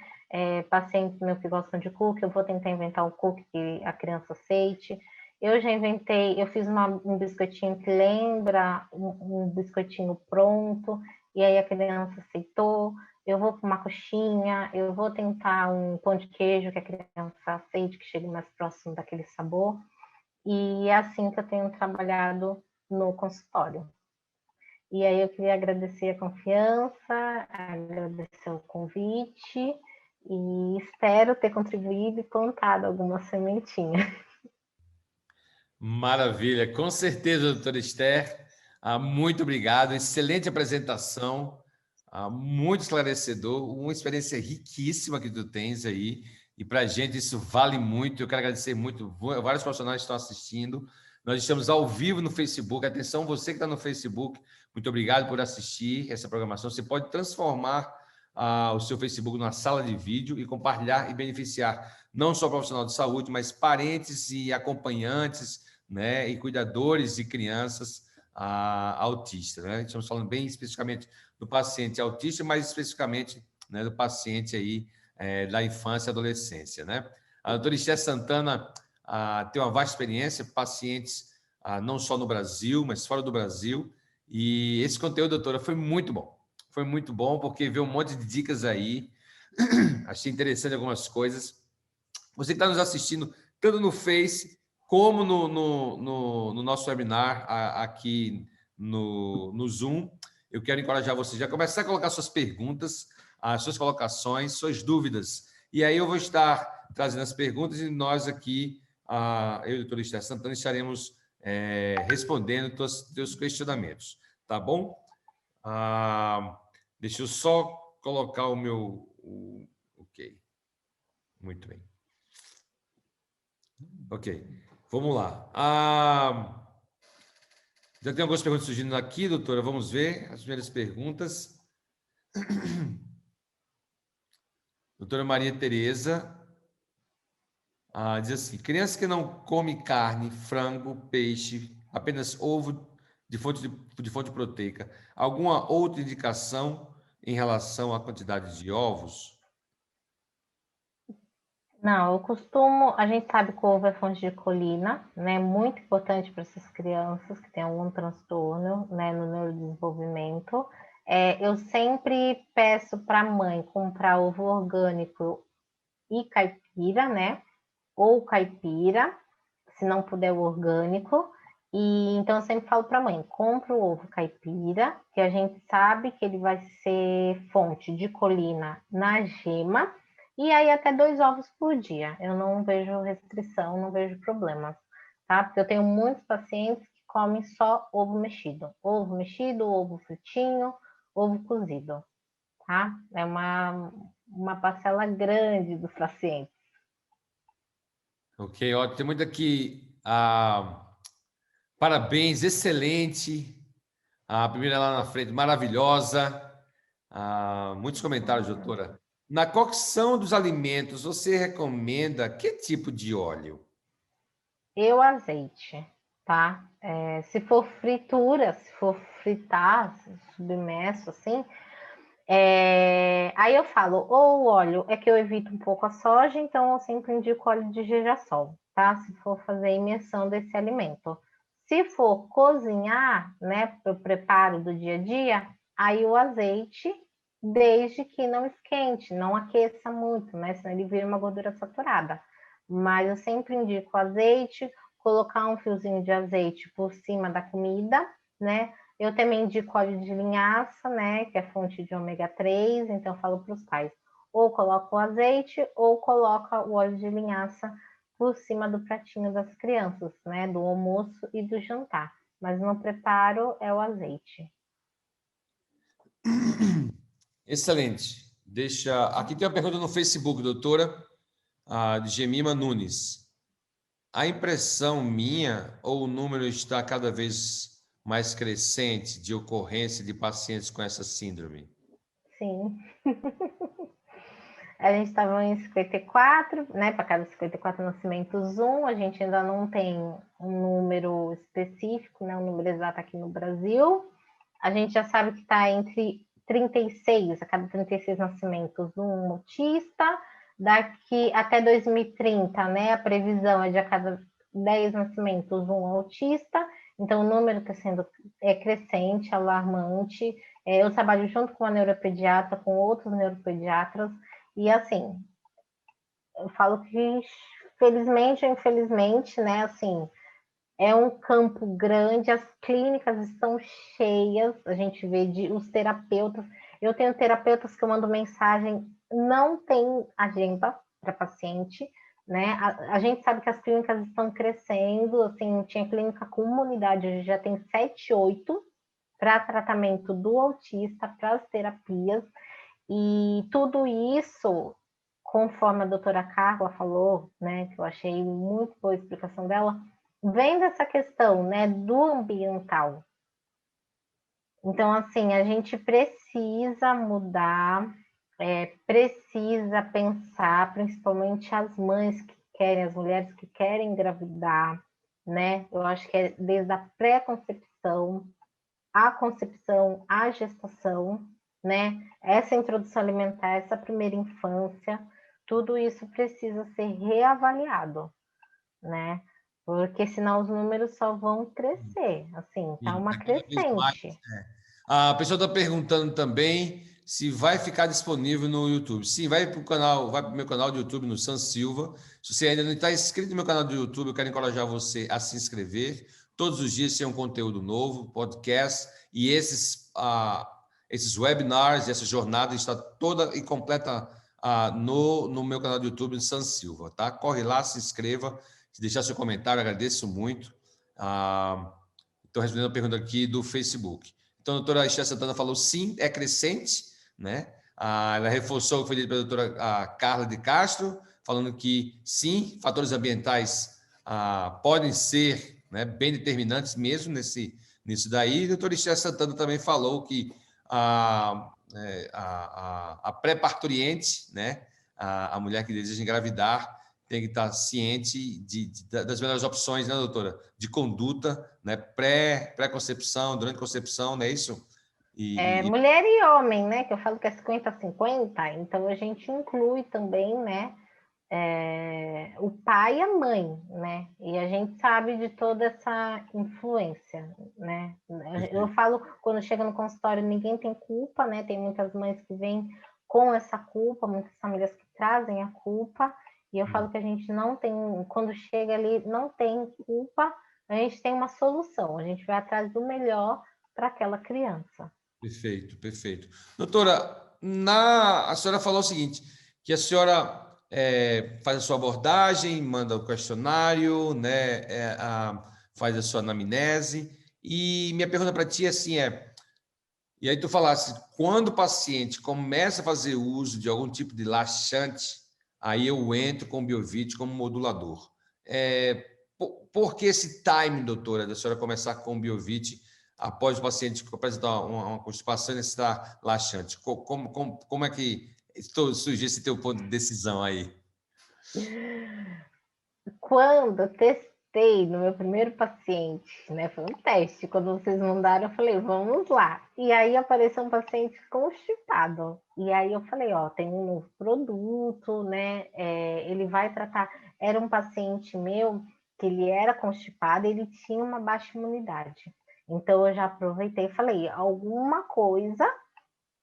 Speaker 1: pacientes meus que gostam de cookie, eu vou tentar inventar um cookie que a criança aceite. Eu já inventei, eu fiz um biscoitinho que lembra um biscoitinho pronto, e aí a criança aceitou. Eu vou para uma coxinha, eu vou tentar um pão de queijo que a criança aceite, que chegue mais próximo daquele sabor. E é assim que eu tenho trabalhado no consultório. E aí eu queria agradecer a confiança, agradecer o convite e espero ter contribuído e plantado alguma sementinha.
Speaker 2: Maravilha, com certeza, doutora Esther. Muito obrigado, excelente apresentação, muito esclarecedor, uma experiência riquíssima que tu tens aí, e para a gente isso vale muito. Eu quero agradecer muito, vários profissionais estão assistindo. Nós estamos ao vivo no Facebook. Atenção, você que está no Facebook, muito obrigado por assistir essa programação. Você pode transformar o seu Facebook numa sala de vídeo e compartilhar e beneficiar não só profissional de saúde, mas parentes e acompanhantes, né, e cuidadores de crianças autistas, né? Estamos falando bem especificamente do paciente autista, mais especificamente, né, do paciente aí da infância e adolescência, né? A doutora Esther Santana tem uma vasta experiência, pacientes não só no Brasil, mas fora do Brasil, e esse conteúdo, doutora, foi muito bom. Foi muito bom porque veio um monte de dicas aí, achei interessante algumas coisas. Você que está nos assistindo, tanto no Face como no nosso webinar aqui no Zoom, eu quero encorajar você já começar a colocar suas perguntas, as suas colocações, suas dúvidas. E aí eu vou estar trazendo as perguntas e nós aqui, eu e o doutor Esther Santana, estaremos respondendo teus questionamentos. Tá bom? Deixa eu só colocar o meu... ok. Muito bem. Ok, vamos lá. Já tem algumas perguntas surgindo aqui, doutora. Vamos ver as primeiras perguntas. Doutora Maria Tereza diz assim: criança que não come carne, frango, peixe, apenas ovo de fonte proteica, alguma outra indicação em relação à quantidade de ovos?
Speaker 1: Não, a gente sabe que o ovo é fonte de colina, né? Muito importante para essas crianças que têm algum transtorno, né, no neurodesenvolvimento. Eu sempre peço para a mãe comprar ovo orgânico e caipira, né? Ou caipira, se não puder o orgânico. E então eu sempre falo para a mãe, compra o ovo caipira, que a gente sabe que ele vai ser fonte de colina na gema E aí até 2 ovos por dia. Eu não vejo restrição, não vejo problemas, tá? Porque eu tenho muitos pacientes que comem só ovo mexido. Ovo mexido, ovo fritinho, ovo cozido, tá? É uma parcela grande dos pacientes.
Speaker 2: Ok, ótimo. Tem muito aqui. Parabéns, excelente. A primeira lá na frente, maravilhosa. Muitos comentários, doutora. Na cocção dos alimentos, você recomenda que tipo de óleo?
Speaker 1: Azeite, tá? Se for fritura, se for fritar, submerso assim, aí eu falo, ou o óleo, é que eu evito um pouco a soja, então eu sempre indico óleo de girassol, tá? Se for fazer a imersão desse alimento. Se for cozinhar, né, para o preparo do dia a dia, aí o azeite, desde que não esquente, não aqueça muito, né? Senão ele vira uma gordura saturada. Mas eu sempre indico azeite, colocar um fiozinho de azeite por cima da comida, né? Eu também indico óleo de linhaça, né, que é fonte de ômega 3, então eu falo para os pais, ou coloca o azeite ou coloca o óleo de linhaça por cima do pratinho das crianças, né, do almoço e do jantar. Mas no preparo é o azeite.
Speaker 2: Excelente. Aqui tem uma pergunta no Facebook, doutora, de Gemima Nunes. A impressão minha ou o número está cada vez mais crescente de ocorrência de pacientes com essa síndrome?
Speaker 1: Sim. A gente estava em 54, né? Para cada 54 nascimentos, um. A gente ainda não tem um número específico, né? Um número exato aqui no Brasil. A gente já sabe que está entre 36, a cada 36 nascimentos, um autista. Daqui até 2030, né? A previsão é de a cada 10 nascimentos, um autista. Então, o número está sendo crescente, alarmante. Eu trabalho junto com a neuropediatra, com outros neuropediatras, e assim, eu falo que felizmente ou infelizmente, né, assim, é um campo grande, as clínicas estão cheias, a gente vê os terapeutas. Eu tenho terapeutas que eu mando mensagem, não tem agenda para paciente, né? A gente sabe que as clínicas estão crescendo, assim, tinha clínica comunidade, hoje já tem 7, 8 para tratamento do autista, para as terapias, e tudo isso, conforme a doutora Carla falou, né, que eu achei muito boa a explicação dela, vem dessa questão, né, do ambiental. Então, assim, a gente precisa mudar, precisa pensar, principalmente as mães que querem, as mulheres que querem engravidar, né? Eu acho que é desde a pré-concepção, a concepção, a gestação, né? Essa introdução alimentar, essa primeira infância, tudo isso precisa ser reavaliado, né? Porque senão os números só vão crescer, assim, tá
Speaker 2: Sim,
Speaker 1: uma
Speaker 2: tá cada vez mais.
Speaker 1: crescente.
Speaker 2: A pessoa está perguntando também se vai ficar disponível no YouTube. Sim, vai para o canal, vai para o meu canal do YouTube no San Silva. Se você ainda não está inscrito no meu canal do YouTube, eu quero encorajar você a se inscrever. Todos os dias tem um conteúdo novo, podcast, e esses webinars, essa jornada está toda e completa no meu canal do YouTube no San Silva, tá? Corre lá, se inscreva, se deixar seu comentário, agradeço muito. Estou respondendo a pergunta aqui do Facebook. Então, a doutora Esther Santana falou sim, é crescente, né? Ela reforçou o que foi dito pela doutora Carla de Castro, falando que sim, fatores ambientais podem ser, né, bem determinantes mesmo nisso daí. A doutora Esther Santana também falou que a pré-parturiente, né, a mulher que deseja engravidar, tem que estar ciente das melhores opções, né, doutora? De conduta, né? Pré-concepção, durante a concepção, não é isso?
Speaker 1: Mulher e homem, né? Que eu falo que é 50-50, então a gente inclui também, né? O pai e a mãe, né? E a gente sabe de toda essa influência, né? Eu
Speaker 2: Perfeito.
Speaker 1: falo, quando chega no consultório, ninguém tem culpa, né? Tem muitas mães que vêm com essa culpa, muitas famílias que trazem a culpa, e eu falo que a gente não tem, quando chega ali, não tem culpa, a gente tem uma solução, a gente vai atrás do melhor para aquela criança.
Speaker 2: Perfeito, perfeito. Doutora, a senhora falou o seguinte, que a senhora faz a sua abordagem, manda o questionário, né, faz a sua anamnese. E minha pergunta para ti assim e aí tu falasse, quando o paciente começa a fazer uso de algum tipo de laxante, aí eu entro com o Biovit como modulador. Por que esse time, doutora, da senhora começar com o Biovit após o paciente apresentar uma constipação e necessitar laxante? Como é que surgiu esse teu ponto de decisão aí?
Speaker 1: Quando eu testei no meu primeiro paciente, né? Foi um teste. Quando vocês mandaram, eu falei, vamos lá. E aí apareceu um paciente constipado. E aí eu falei, ó, tem um novo produto, né? Ele vai tratar. Era um paciente meu que ele era constipado e ele tinha uma baixa imunidade. Então eu já aproveitei e falei, alguma coisa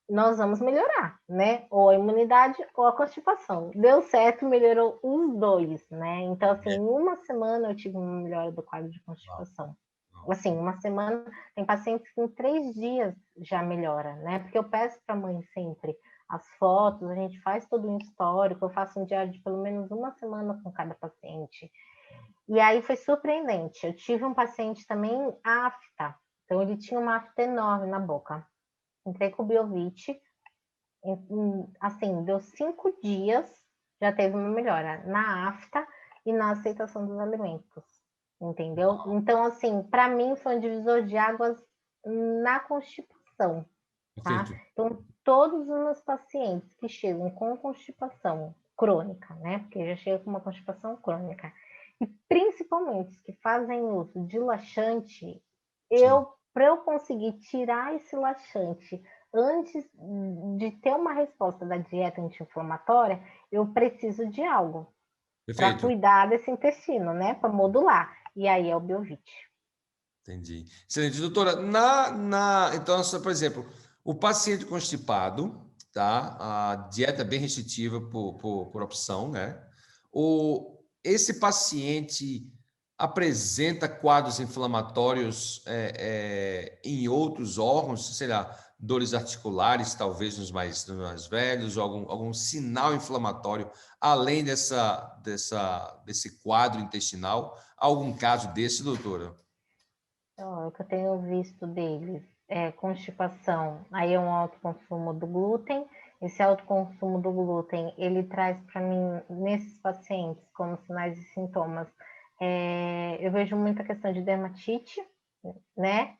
Speaker 1: nós vamos melhorar, né? Ou a imunidade ou a constipação. Deu certo, melhorou os dois, né? Então, assim, em uma semana eu tive uma melhora do quadro de constipação. Assim, uma semana, tem pacientes que em 3 dias já melhora, né? Porque eu peço para a mãe sempre as fotos, a gente faz todo um histórico, eu faço um diário de pelo menos uma semana com cada paciente. E aí foi surpreendente. Eu tive um paciente também afta, então ele tinha uma afta enorme na boca. Entrei com o Biovit, assim, deu 5 dias, já teve uma melhora na afta e na aceitação dos alimentos, entendeu? Então, assim, para mim foi um divisor de águas na constipação, tá?
Speaker 2: Perfeito.
Speaker 1: Então, todos os meus pacientes que chegam com constipação crônica, né? Porque já chega com uma constipação crônica, e principalmente os que fazem uso de laxante,
Speaker 2: Sim,
Speaker 1: para eu conseguir tirar esse laxante antes de ter uma resposta da dieta anti-inflamatória, eu preciso de algo para
Speaker 2: perfeito.
Speaker 1: cuidar desse intestino, né? Para modular. E aí é o Biovit.
Speaker 2: Entendi. Excelente. Doutora, então, por exemplo, o paciente constipado, tá? A dieta bem restritiva por opção, né? Esse paciente apresenta quadros inflamatórios em outros órgãos, sei lá, dores articulares, talvez nos mais velhos, ou algum sinal inflamatório, além desse quadro intestinal? Algum caso desse, doutora?
Speaker 1: Então, o que eu tenho visto deles é constipação, aí é um alto consumo do glúten. Esse alto consumo do glúten, ele traz para mim, nesses pacientes, como sinais e sintomas, eu vejo muita questão de dermatite, né?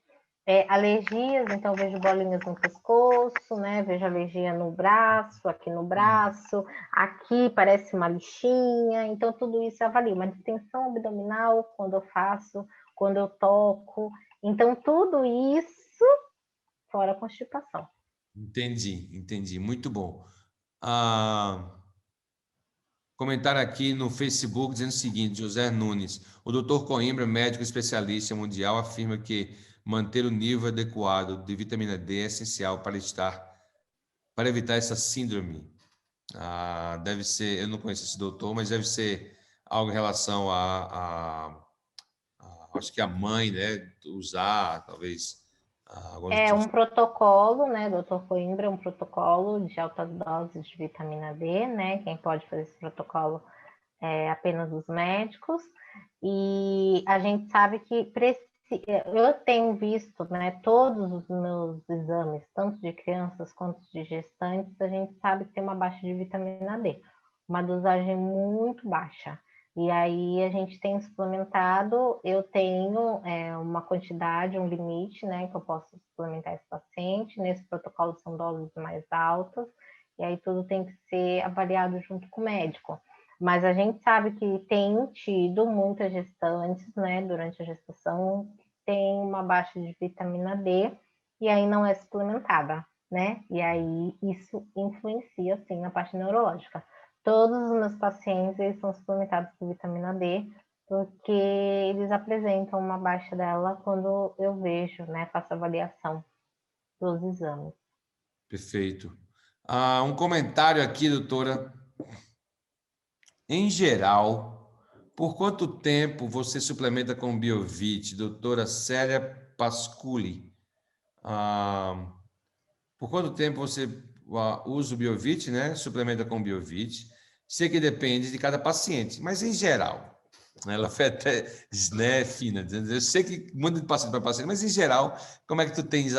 Speaker 1: Alergias, então eu vejo bolinhas no pescoço, né? Vejo alergia no braço, aqui no braço, aqui parece uma lixinha, então tudo isso eu avalio. Uma distensão abdominal quando eu faço, quando eu toco, então tudo isso fora a constipação.
Speaker 2: Entendi. Muito bom. Comentário aqui no Facebook dizendo o seguinte, José Nunes, o Dr. Coimbra, médico especialista mundial, afirma que manter o nível adequado de vitamina D é essencial para evitar essa síndrome. Deve ser, eu não conheço esse doutor, mas deve ser algo em relação acho que a mãe, né, usar, talvez, alguns
Speaker 1: É
Speaker 2: tipos.
Speaker 1: um protocolo, né, doutor Coimbra, um protocolo de altas doses de vitamina D, né? Quem pode fazer esse protocolo é apenas os médicos. E a gente sabe que eu tenho visto, né, todos os meus exames, tanto de crianças quanto de gestantes, a gente sabe que tem uma baixa de vitamina D, uma dosagem muito baixa. E aí a gente tem suplementado, eu tenho uma quantidade, um limite, né, que eu posso suplementar esse paciente. Nesse protocolo são doses mais altas, e aí tudo tem que ser avaliado junto com o médico. Mas a gente sabe que tem tido muitas gestantes, né, durante a gestação, que tem uma baixa de vitamina D e aí não é suplementada, né? E aí isso influencia, sim, na parte neurológica. Todos os meus pacientes, eles são suplementados com vitamina D, porque eles apresentam uma baixa dela quando eu vejo, né, faço avaliação dos exames.
Speaker 2: Perfeito. Um comentário aqui, doutora. Em geral, por quanto tempo você suplementa com Biovit, doutora Célia Pasculi? Por quanto tempo usa o Biovit, né? Suplementa com Biovit. Sei que depende de cada paciente, mas em geral, ela foi até né, fina, dizendo, eu sei que muda de paciente para paciente, mas em geral, como é que tu tens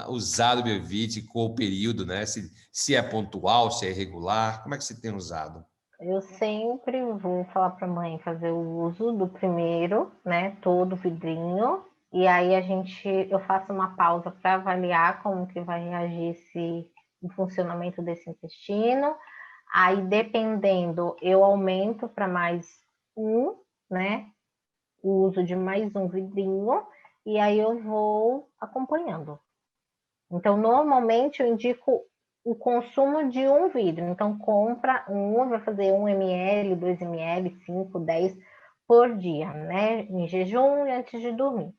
Speaker 2: usado o Biovit, qual o período, né? Se é pontual, se é irregular, como é que você tem usado?
Speaker 1: Eu sempre vou falar para a mãe fazer o uso do primeiro, né, todo vidrinho, e aí eu faço uma pausa para avaliar como que vai reagir o funcionamento desse intestino. Aí, dependendo, eu aumento para mais um, né, o uso de mais um vidrinho, e aí eu vou acompanhando. Então, normalmente eu indico o consumo de um vidro. Então, compra um, vai fazer 1 ml, 2 ml, 5, 10 por dia, né? Em jejum e antes de dormir.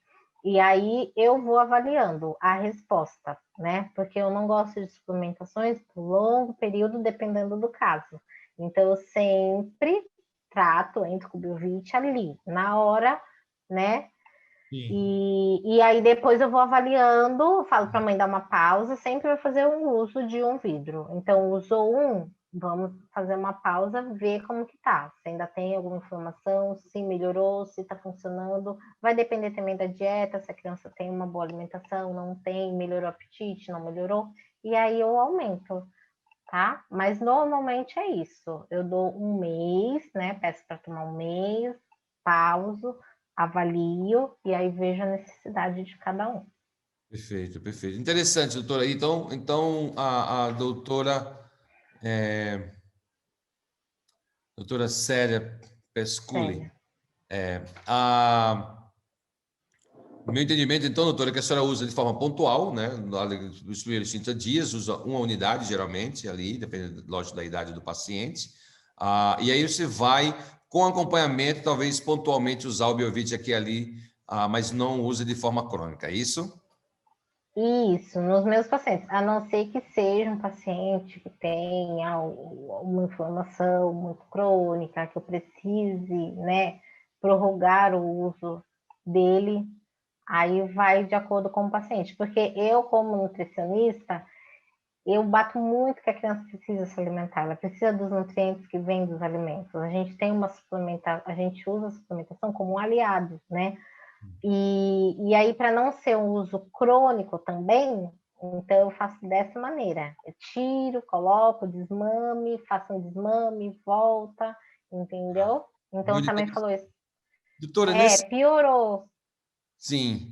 Speaker 1: E aí eu vou avaliando a resposta, né? Porque eu não gosto de suplementações por longo período, dependendo do caso. Então, eu sempre trato, entro com o Biovit ali, na hora, né?
Speaker 2: Sim.
Speaker 1: E aí depois eu vou avaliando, falo para a mãe dar uma pausa, sempre vai fazer um uso de um vidro. Então, usou um, vamos fazer uma pausa, ver como que tá. Se ainda tem alguma inflamação, se melhorou, se está funcionando. Vai depender também da dieta, se a criança tem uma boa alimentação, não tem, melhorou o apetite, não melhorou. E aí eu aumento, tá? Mas normalmente é isso. Eu dou um mês, né? Peço para tomar um mês, pauso, avalio e aí vejo a necessidade de cada um.
Speaker 2: Perfeito, perfeito. Interessante, doutora. Então a doutora, é, doutora Célia Pesculi,
Speaker 1: Sério.
Speaker 2: a no meu entendimento, então, doutora, é que a senhora usa de forma pontual, né? Nos primeiros 30 dias, usa uma unidade, geralmente, ali, dependendo, lógico, da idade do paciente. E aí você vai, com acompanhamento, talvez pontualmente usar o Biovit aqui e ali, mas não usa de forma crônica, é isso?
Speaker 1: Isso, nos meus pacientes, a não ser que seja um paciente que tenha uma inflamação muito crônica, que eu precise, né, prorrogar o uso dele, aí vai de acordo com o paciente. Porque eu, como nutricionista, eu bato muito que a criança precisa se alimentar, ela precisa dos nutrientes que vêm dos alimentos. A gente tem uma suplementação, a gente usa a suplementação como um aliado, né? E aí, para não ser um uso crônico também, então eu faço dessa maneira. Eu tiro, coloco, desmame, faço um desmame, volta, entendeu? Então
Speaker 2: Muito
Speaker 1: também
Speaker 2: interessante.
Speaker 1: falou isso.
Speaker 2: Doutora,
Speaker 1: É, piorou.
Speaker 2: sim.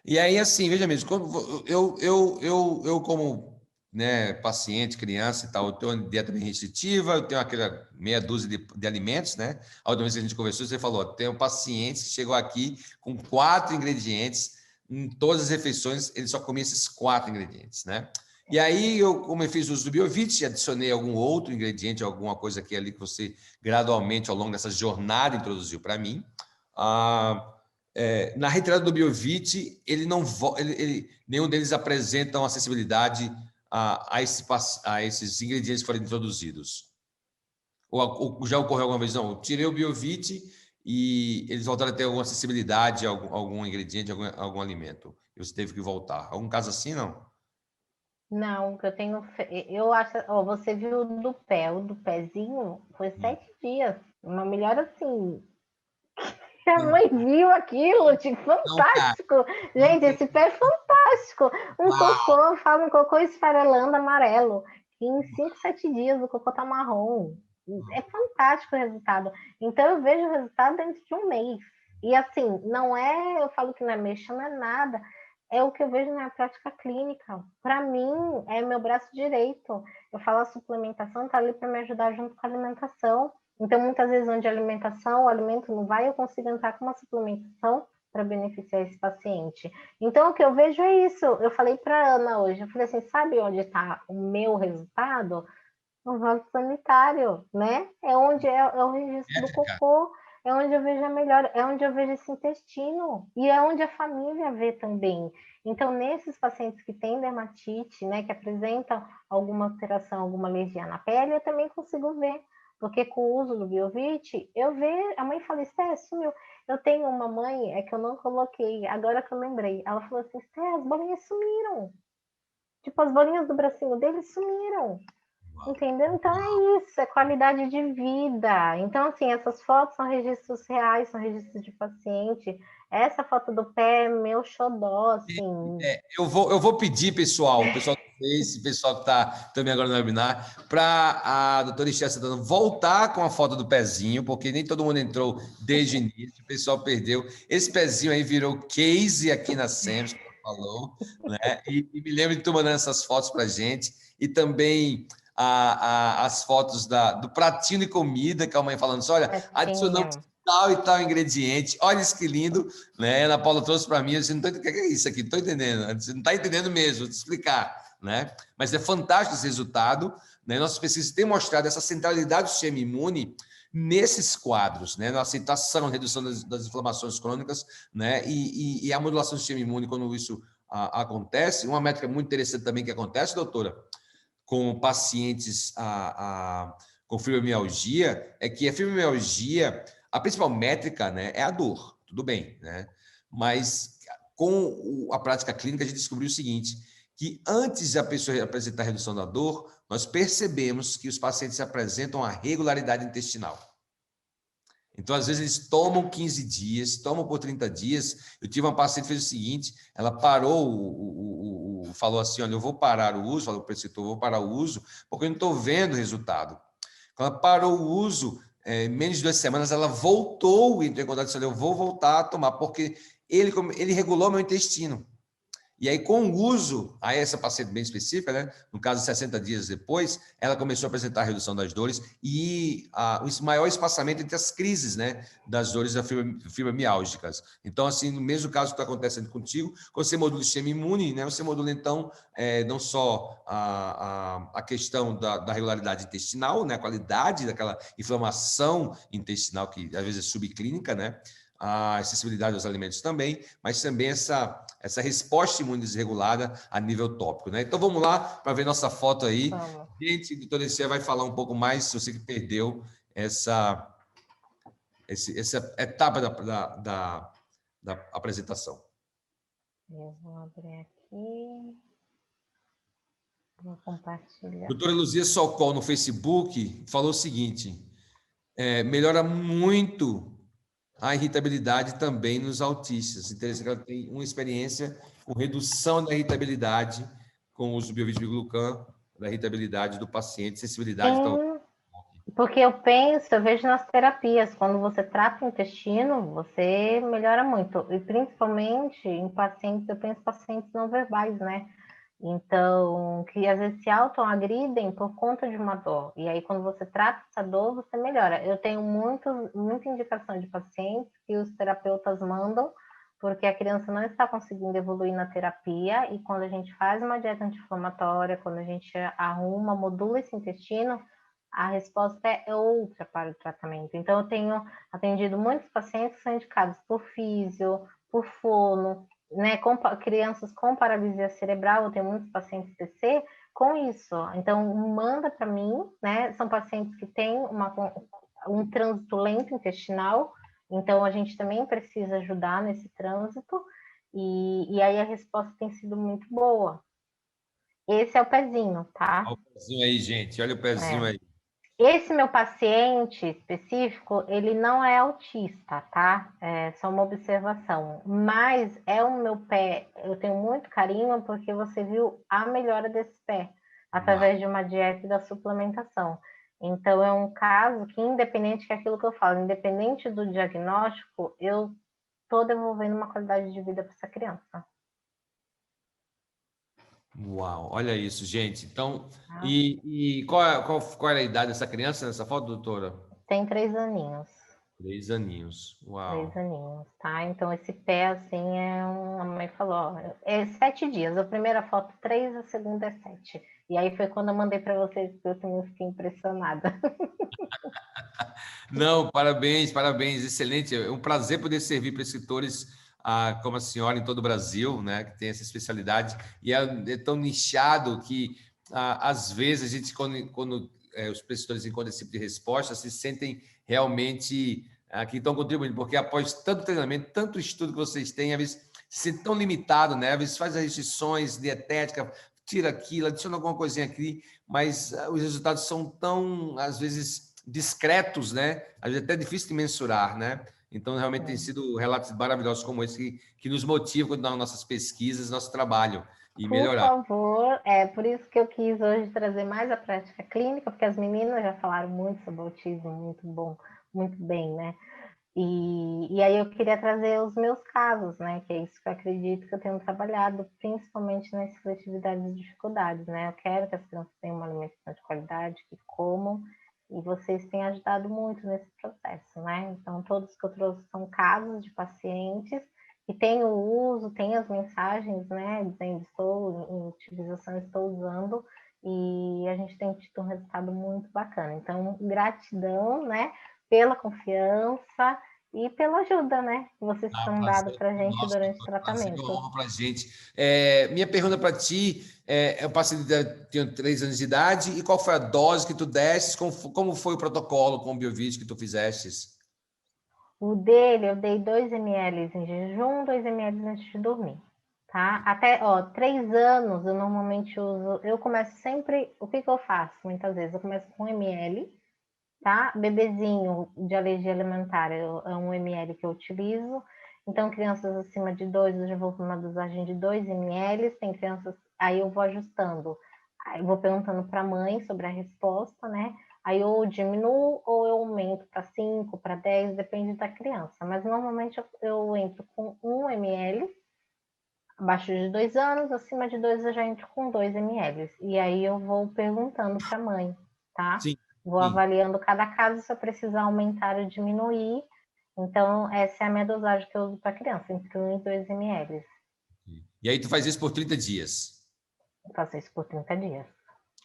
Speaker 2: E aí, assim, veja mesmo, quando eu como né, paciente, criança e tal, eu tenho uma dieta bem restritiva, eu tenho aquela meia dúzia de alimentos, né? A última vez que a gente conversou, você falou, tenho pacientes que chegou aqui com 4 ingredientes, em todas as refeições, ele só comia esses 4 ingredientes, né? E aí, como eu fiz uso do Biovit, adicionei algum outro ingrediente, alguma coisa aqui ali que você gradualmente, ao longo dessa jornada, introduziu para mim. Na retirada do Biovit, ele não, nenhum deles apresentam acessibilidade a esses ingredientes que foram introduzidos. Ou já ocorreu alguma vez? Não, eu tirei o Biovit e eles voltaram a ter alguma acessibilidade a algum ingrediente, algum alimento. E você teve que voltar. Algum caso assim, não?
Speaker 1: Não, que eu tenho. Eu acho. Ó, você viu o do pezinho, foi 7 dias. Uma melhora assim. A
Speaker 2: Não,
Speaker 1: mãe viu aquilo, tipo,
Speaker 2: não, cara.
Speaker 1: fantástico.
Speaker 2: Não,
Speaker 1: Gente, esse pé é fantástico. Um cocô, eu falo um cocô esfarelando amarelo. Que em 5, 7 dias o cocô tá marrom. É fantástico o resultado. Então eu vejo o resultado dentro de um mês. E assim, não é, eu falo que não é mexa, não é nada. É o que eu vejo na prática clínica. Para mim, é meu braço direito. Eu falo a suplementação tá ali para me ajudar junto com a alimentação. Então, muitas vezes, onde a alimentação, o alimento não vai, eu consigo entrar com uma suplementação para beneficiar esse paciente. Então, o que eu vejo é isso. Eu falei para a Ana hoje, eu falei assim, sabe onde está o meu resultado? No vaso sanitário, né? É onde é o registro do
Speaker 2: métrica.
Speaker 1: cocô, é onde eu vejo a melhor, é onde eu vejo esse intestino e é onde a família vê também. Então, nesses pacientes que têm dermatite, né, que apresentam alguma alteração, alguma alergia na pele, eu também consigo ver. Porque com o uso do Biovit, eu vejo, a mãe fala, Esté, sumiu. Eu tenho uma mãe, é que eu não coloquei, agora que eu lembrei. Ela falou assim, Esté, as bolinhas sumiram. Tipo, as bolinhas do bracinho dele sumiram. Entendeu? Então é isso, é qualidade de vida. Então, assim, essas fotos são registros reais, são registros de paciente. Essa foto do pé é meu xodó, assim.
Speaker 2: Eu vou pedir, pessoal, o pessoal do Face, o pessoal que está também agora no webinar, para a doutora Esther Santana voltar com a foto do pezinho, porque nem todo mundo entrou desde o início, o pessoal perdeu. Esse pezinho aí virou case aqui na SEMS, que ela falou, né? E me lembro de tu mandando essas fotos para a gente, e também as fotos do pratinho de comida, que a mãe falando assim, olha, adicionamos tal e tal ingrediente, olha isso que lindo, né? A Ana Paula trouxe para mim, eu disse, não tô, o que é isso aqui? Não estou entendendo. Você não está entendendo mesmo, vou te explicar, né? Mas é fantástico esse resultado, né? Nossas pesquisas têm mostrado essa centralidade do sistema imune nesses quadros, né? Na aceitação, redução das inflamações crônicas, né? E a modulação do sistema imune, quando isso acontece. Uma métrica muito interessante também que acontece, doutora, com pacientes com fibromialgia, é que a fibromialgia, a principal métrica, né, é a dor, tudo bem, né? Mas com a prática clínica, a gente descobriu o seguinte, que antes da pessoa apresentar a redução da dor, nós percebemos que os pacientes apresentam a regularidade intestinal. Então, às vezes, eles tomam 15 dias, tomam por 30 dias. Eu tive uma paciente que fez o seguinte, ela parou, falou assim, olha, eu vou parar o uso, falou para o prescritor, eu vou parar o uso, porque eu não estou vendo o resultado. Quando ela parou o uso, em menos de 2 semanas, ela voltou e entrou em contato e disse, olha, eu vou voltar a tomar, porque ele regulou meu intestino. E aí, com o uso, aí essa paciente bem específica, né? No caso, 60 dias depois, ela começou a apresentar a redução das dores e o maior espaçamento entre as crises, né? Das dores da fibromiálgicas. Então, assim, no mesmo caso que está acontecendo contigo, quando você modula o sistema imune, né? Você modula, então, não só a questão da regularidade intestinal, né? A qualidade daquela inflamação intestinal, que às vezes é subclínica, né? A acessibilidade aos alimentos também, mas também essa resposta imune desregulada a nível tópico, né? Então vamos lá para ver nossa foto aí.
Speaker 1: Vamos.
Speaker 2: Gente, o doutor Alessia vai falar um pouco mais, se você que perdeu essa etapa da apresentação.
Speaker 1: Eu vou abrir aqui. Vou compartilhar.
Speaker 2: Doutora Luzia Solcol, no Facebook, falou o seguinte, melhora muito a irritabilidade também nos autistas. Interessante que ela tem uma experiência com redução da irritabilidade com o uso do biovitibiglucan, da irritabilidade do paciente, sensibilidade.
Speaker 1: Sim, porque eu vejo nas terapias, quando você trata o intestino, você melhora muito. E principalmente em pacientes, eu penso em pacientes não verbais, né? Então, que às vezes se autoagridem por conta de uma dor. E aí, quando você trata essa dor, você melhora. Eu tenho muita indicação de pacientes que os terapeutas mandam, porque a criança não está conseguindo evoluir na terapia, e quando a gente faz uma dieta anti-inflamatória, quando a gente arruma, modula esse intestino, a resposta é outra para o tratamento. Então, eu tenho atendido muitos pacientes que são indicados por físio, por fono, né, crianças com paralisia cerebral, eu tenho muitos pacientes TC com isso. Então, manda para mim, né? São pacientes que têm um trânsito lento intestinal, então a gente também precisa ajudar nesse trânsito, e aí a resposta tem sido muito boa. Esse é o pezinho, tá?
Speaker 2: Olha o pezinho aí, gente. Olha o pezinho aí.
Speaker 1: Esse meu paciente específico, ele não é autista, tá? É só uma observação. Mas é o meu pé, eu tenho muito carinho porque você viu a melhora desse pé através de uma dieta e da suplementação. Então, é um caso que, independente, que é aquilo que eu falo, independente do diagnóstico, eu estou devolvendo uma qualidade de vida para essa criança.
Speaker 2: Uau, olha isso, gente. Então, qual era a idade dessa criança nessa foto, doutora?
Speaker 1: Tem 3 aninhos.
Speaker 2: 3 aninhos. Uau.
Speaker 1: 3 aninhos, tá? Então, esse pé, assim, a mãe falou, ó, é 7 dias. A primeira foto, 3, a segunda é 7. E aí foi quando eu mandei para vocês, que eu também fiquei impressionada.
Speaker 2: Não, parabéns, parabéns, excelente. É um prazer poder servir prescritores como a senhora em todo o Brasil, né, que tem essa especialidade, e é tão nichado que, às vezes, a gente, quando os prescritores encontram esse tipo de resposta, se sentem realmente que estão contribuindo, porque após tanto treinamento, tanto estudo que vocês têm, às vezes se sente tão limitado, né? Às vezes faz as restrições dietéticas, tira aquilo, adiciona alguma coisinha aqui, mas os resultados são tão, às vezes, discretos, né? Às vezes até difícil de mensurar, né? Então, realmente tem sido relatos maravilhosos como esse que nos motivam a continuar nossas pesquisas, nosso trabalho e
Speaker 1: Por
Speaker 2: melhorar.
Speaker 1: favor, é por isso que eu quis hoje trazer mais a prática clínica, porque as meninas já falaram muito sobre autismo, muito bom, muito bem, né? E aí eu queria trazer os meus casos, né? Que é isso que eu acredito que eu tenho trabalhado, principalmente nas seletividades e dificuldades, né? Eu quero que as crianças tenham uma alimentação de qualidade, que comam, e vocês têm ajudado muito nesse processo, né? Então, todos que eu trouxe são casos de pacientes que têm o uso, têm as mensagens, né? Dizendo, estou em utilização, estou usando, e a gente tem tido um resultado muito bacana. Então, gratidão, né? Pela confiança e pela ajuda, né? Que vocês estão dando para a gente
Speaker 2: Nosso,
Speaker 1: durante o
Speaker 2: prazer é uma
Speaker 1: tratamento.
Speaker 2: honra para a gente. Minha pergunta para ti, eu passei tinha 3 anos de idade, e qual foi a dose que tu destes? Como foi o protocolo com o Biovid que tu fizestes?
Speaker 1: O dele, eu dei 2 ml em jejum, 2 ml antes de dormir, tá? Até, 3 anos eu normalmente uso, eu começo sempre, o que eu faço? Muitas vezes eu começo com 1 ml, tá? Bebezinho de alergia alimentar é 1 ml que eu utilizo. Então, crianças acima de 2, eu já vou para uma dosagem de 2 ml. Tem crianças, aí eu vou ajustando. Aí eu vou perguntando para a mãe sobre a resposta, né? Aí eu diminuo ou eu aumento para 5, para 10, depende da criança. Mas normalmente eu entro com 1 ml, abaixo de 2 anos, acima de 2 eu já entro com 2 ml. E aí eu vou perguntando para a mãe, tá?
Speaker 2: Sim,
Speaker 1: Vou
Speaker 2: sim.
Speaker 1: avaliando cada caso se eu precisar aumentar ou diminuir. Então, essa é a minha dosagem que eu uso para criança, entre 1 e 2 ml.
Speaker 2: E aí tu faz isso por 30 dias.
Speaker 1: Eu faço isso por 30 dias.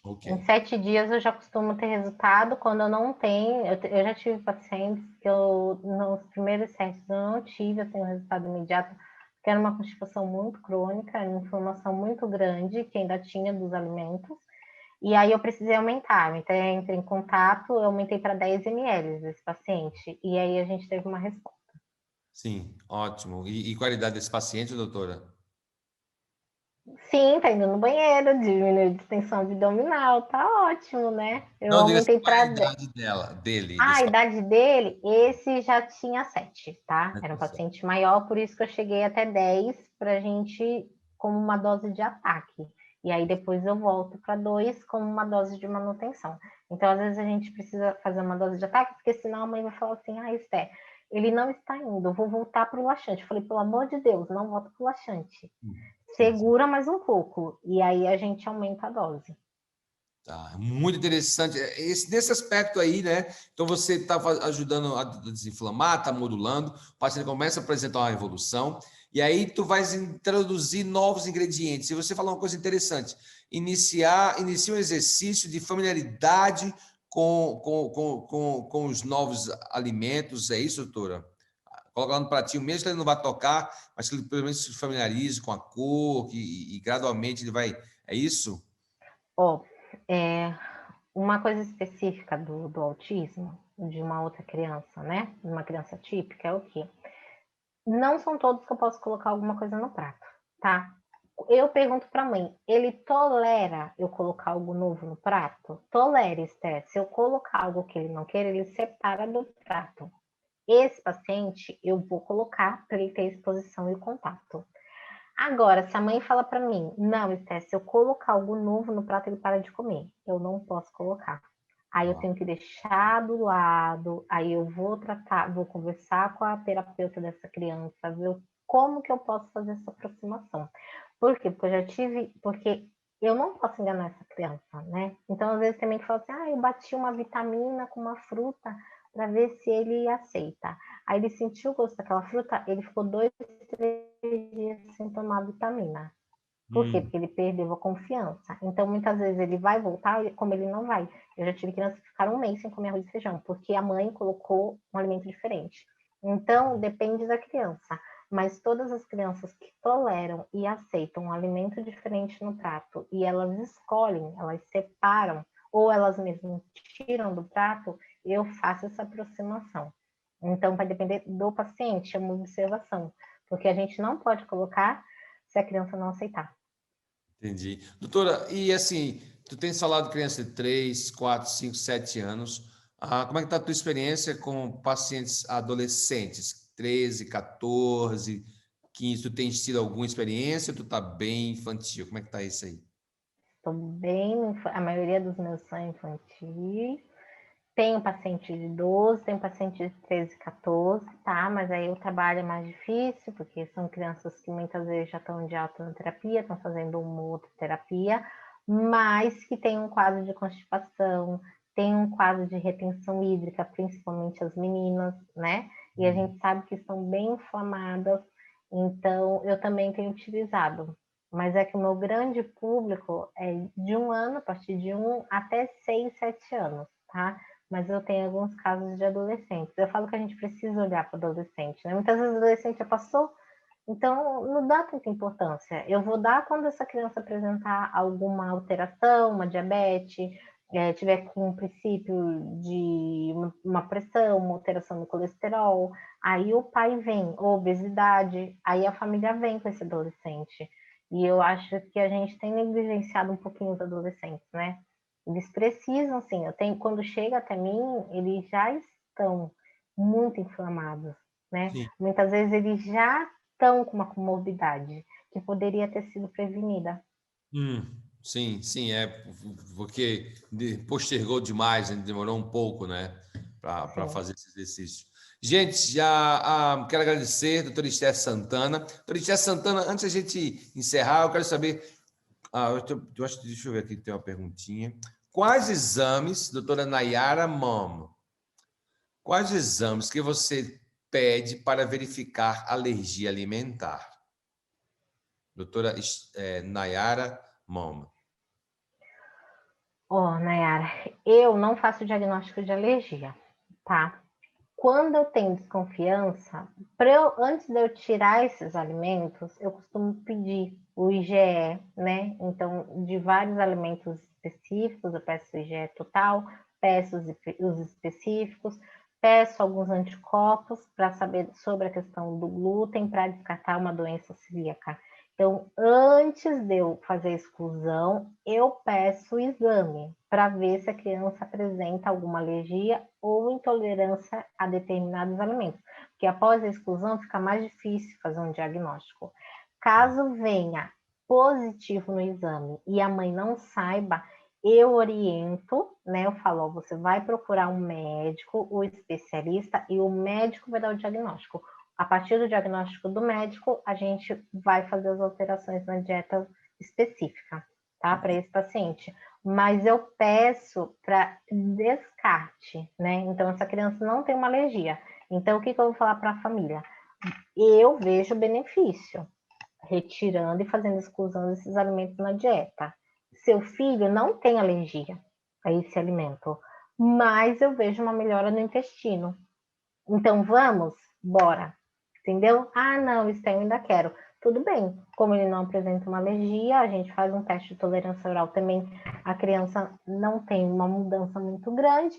Speaker 2: Ok.
Speaker 1: Em 7 dias eu já costumo ter resultado. Quando eu não tenho, eu já tive pacientes que nos primeiros 7 eu não tive, eu tenho resultado imediato, porque era uma constipação muito crônica, uma inflamação muito grande que ainda tinha dos alimentos. E aí eu precisei aumentar, então entrei em contato, eu aumentei para 10 ml desse paciente, e aí a gente teve uma resposta.
Speaker 2: Sim, ótimo. E qualidade desse paciente, doutora?
Speaker 1: Sim, tá indo no banheiro, diminuiu a distensão abdominal, tá ótimo, né? Eu
Speaker 2: Não, diga assim,
Speaker 1: aumentei
Speaker 2: qual é a
Speaker 1: para.
Speaker 2: idade dele,
Speaker 1: A
Speaker 2: desse paciente?
Speaker 1: idade dele, esse já tinha 7, tá? Era um
Speaker 2: Certo.
Speaker 1: paciente maior, por isso que eu cheguei até 10 para a gente, como uma dose de ataque. E aí depois eu volto para 2 como uma dose de manutenção. Então, às vezes, a gente precisa fazer uma dose de ataque, porque senão a mãe vai falar assim: ah, Esté, ele não está indo, eu vou voltar para o laxante. Eu falei, pelo amor de Deus, não volta para o laxante.
Speaker 2: Sim, sim.
Speaker 1: Segura mais um pouco. E aí a gente aumenta a dose.
Speaker 2: Tá, muito interessante. Nesse aspecto aí, né? Então você está ajudando a desinflamar, está modulando, o paciente começa a apresentar uma evolução, e aí tu vais introduzir novos ingredientes. E você falou uma coisa interessante: inicia um exercício de familiaridade com os novos alimentos. É isso, doutora? Coloca lá no pratinho, mesmo que ele não vá tocar, mas que ele pelo menos se familiarize com a cor, e gradualmente ele vai. É isso?
Speaker 1: Ó, é, uma coisa específica do autismo, de uma outra criança, né? De uma criança típica, é o quê? Não são todos que eu posso colocar alguma coisa no prato, tá? Eu pergunto para a mãe, ele tolera eu colocar algo novo no prato? Tolera, Esther. Se eu colocar algo que ele não quer, ele separa do prato. Esse paciente eu vou colocar para ele ter exposição e contato. Agora, se a mãe fala para mim, não, Esther, se eu colocar algo novo no prato, ele para de comer. Eu não posso colocar. Aí eu tenho que deixar do lado, aí eu vou tratar, vou conversar com a terapeuta dessa criança, ver como que eu posso fazer essa aproximação. Por quê? Porque eu não posso enganar essa criança, né? Então, às vezes, também que fala assim, eu bati uma vitamina com uma fruta para ver se ele aceita. Aí ele sentiu o gosto daquela fruta, ele ficou 2, 3 dias sem tomar vitamina. Por quê? Porque ele perdeu a confiança. Então, muitas vezes ele vai voltar, como ele não vai. Eu já tive crianças que ficaram 1 mês sem comer arroz e feijão, porque a mãe colocou um alimento diferente. Então, depende da criança. Mas todas as crianças que toleram e aceitam um alimento diferente no prato e elas escolhem, elas separam, ou elas mesmas tiram do prato, eu faço essa aproximação. Então, vai depender do paciente, é uma observação. Porque a gente não pode colocar se a criança não aceitar.
Speaker 2: Entendi. Doutora, e assim, tu tens falado de criança de 3, 4, 5, 7 anos. Como é que está a tua experiência com pacientes adolescentes? 13, 14, 15. Tu tens tido alguma experiência? Tu está bem infantil? Como é que está isso aí?
Speaker 1: Estou bem, a maioria dos meus são infantis. Tenho paciente de 12, tenho paciente de 13, 14, tá? Mas aí o trabalho é mais difícil, porque são crianças que muitas vezes já estão de alta na terapia, estão fazendo uma ou outra terapia, mas que tem um quadro de constipação, tem um quadro de retenção hídrica, principalmente as meninas, né? E a gente sabe que estão bem inflamadas, então eu também tenho utilizado. Mas é que o meu grande público é de 1 ano, a partir de 1 até 6, 7 anos, tá? Mas eu tenho alguns casos de adolescentes. Eu falo que a gente precisa olhar para o adolescente, né? Muitas vezes o adolescente já passou, então não dá tanta importância. Eu vou dar quando essa criança apresentar alguma alteração, uma diabetes, tiver com um princípio de uma pressão, uma alteração no colesterol, aí o pai vem, ou obesidade, aí a família vem com esse adolescente. E eu acho que a gente tem negligenciado um pouquinho os adolescentes, né? Eles precisam, sim. Quando chega até mim, eles já estão muito inflamados, né?
Speaker 2: Sim.
Speaker 1: Muitas vezes eles já estão com uma comorbidade que poderia ter sido prevenida.
Speaker 2: Sim, sim, é porque postergou demais, né? Demorou um pouco, né, para
Speaker 1: Sim.
Speaker 2: fazer esse exercício. Gente, já quero agradecer, doutora Esther Santana. Doutora Esther Santana, antes da gente encerrar, eu quero saber, deixa eu ver aqui, tem uma perguntinha. Quais exames, doutora Nayara Mom, quais exames que você pede para verificar alergia alimentar? Doutora Nayara Mom.
Speaker 1: Nayara, eu não faço diagnóstico de alergia, tá? Quando eu tenho desconfiança, antes de eu tirar esses alimentos, eu costumo pedir o IgE, né? Então, de vários alimentos específicos, eu peço o IgE total, peço os específicos, peço alguns anticorpos para saber sobre a questão do glúten, para descartar uma doença celíaca. Então, antes de eu fazer a exclusão, eu peço o exame para ver se a criança apresenta alguma alergia ou intolerância a determinados alimentos. Porque após a exclusão fica mais difícil fazer um diagnóstico. Caso venha positivo no exame e a mãe não saiba, eu oriento, né? Eu falo, ó, você vai procurar um médico, o especialista, e o médico vai dar o diagnóstico. A partir do diagnóstico do médico, a gente vai fazer as alterações na dieta específica, tá? Para esse paciente. Mas eu peço para descarte, né? Então, essa criança não tem uma alergia. Então, o que eu vou falar para a família? Eu vejo benefício retirando e fazendo exclusão desses alimentos na dieta. Seu filho não tem alergia a esse alimento, mas eu vejo uma melhora no intestino. Então, vamos? Bora. Entendeu? Ah, não, isso eu ainda quero. Tudo bem. Como ele não apresenta uma alergia, a gente faz um teste de tolerância oral também. A criança não tem uma mudança muito grande.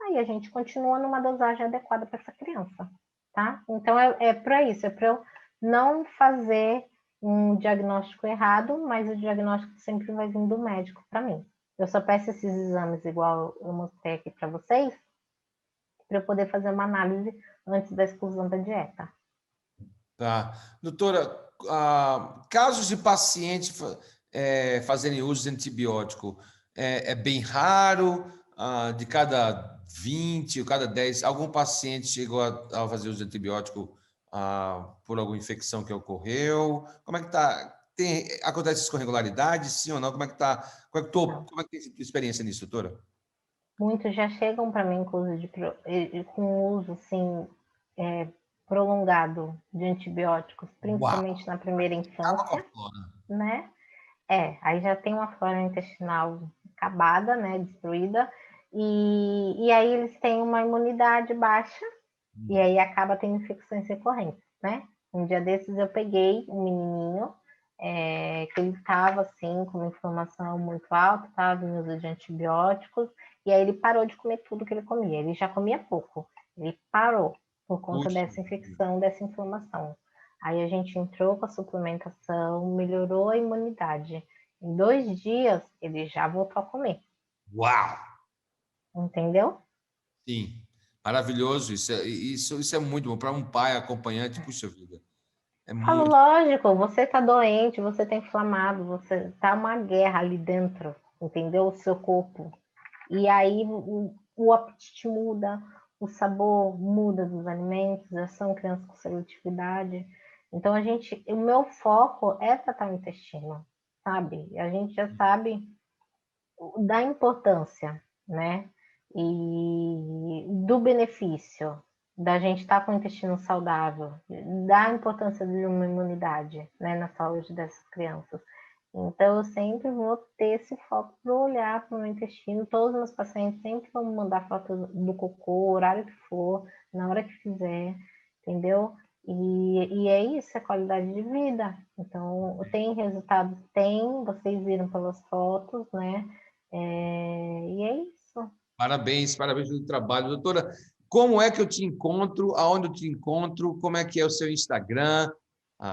Speaker 1: Aí a gente continua numa dosagem adequada para essa criança, tá? Então é para isso, é para eu não fazer um diagnóstico errado, mas o diagnóstico sempre vai vir do médico para mim. Eu só peço esses exames, igual eu mostrei aqui para vocês, para eu poder fazer uma análise antes da exclusão da dieta.
Speaker 2: Tá. Doutora, casos de paciente fazerem uso de antibiótico é bem raro? De cada 20 ou cada 10, algum paciente chegou a fazer uso de antibiótico por alguma infecção que ocorreu? Como é que está? Acontece isso com regularidade, sim ou não? Como é que está? Como é que tem a tua experiência nisso, doutora?
Speaker 1: Muitos já chegam para mim com uso assim, prolongado de antibióticos,
Speaker 2: Uau!
Speaker 1: principalmente na primeira
Speaker 2: Acaba com a
Speaker 1: infância,
Speaker 2: flora.
Speaker 1: né? Aí já tem uma flora intestinal acabada, né, destruída, e aí eles têm uma imunidade baixa, e aí acaba tendo infecções recorrentes, né? Um dia desses eu peguei um menininho, que ele estava assim, com uma inflamação muito alta, estava em uso de antibióticos, e aí ele parou de comer tudo que ele comia. Ele já comia pouco, ele parou por conta
Speaker 2: Puxa.
Speaker 1: dessa infecção, dessa inflamação. Aí a gente entrou com a suplementação, melhorou a imunidade. Em 2 dias, ele já voltou a comer.
Speaker 2: Uau!
Speaker 1: Entendeu?
Speaker 2: Sim, maravilhoso. Isso é muito bom. Para um pai acompanhante, puxa vida, é
Speaker 1: Falo,
Speaker 2: muito.
Speaker 1: lógico, você tá doente, você tá inflamado, você tá uma guerra ali dentro, entendeu? O seu corpo. E aí o apetite muda, o sabor muda dos alimentos, já são crianças com seletividade. Então o meu foco é tratar o intestino, sabe? A gente já sabe da importância, né? E do benefício da gente estar com o intestino saudável, da importância de uma imunidade, né, na saúde dessas crianças. Então, eu sempre vou ter esse foco para olhar para o meu intestino. Todos os meus pacientes sempre vão me mandar foto do cocô, o horário que for, na hora que fizer, entendeu? E é isso, é qualidade de vida. Então, tem resultados? Tem, vocês viram pelas fotos, né? E é isso.
Speaker 2: Parabéns, parabéns pelo trabalho. Doutora, como é que eu te encontro? Aonde eu te encontro? Como é que é o seu Instagram,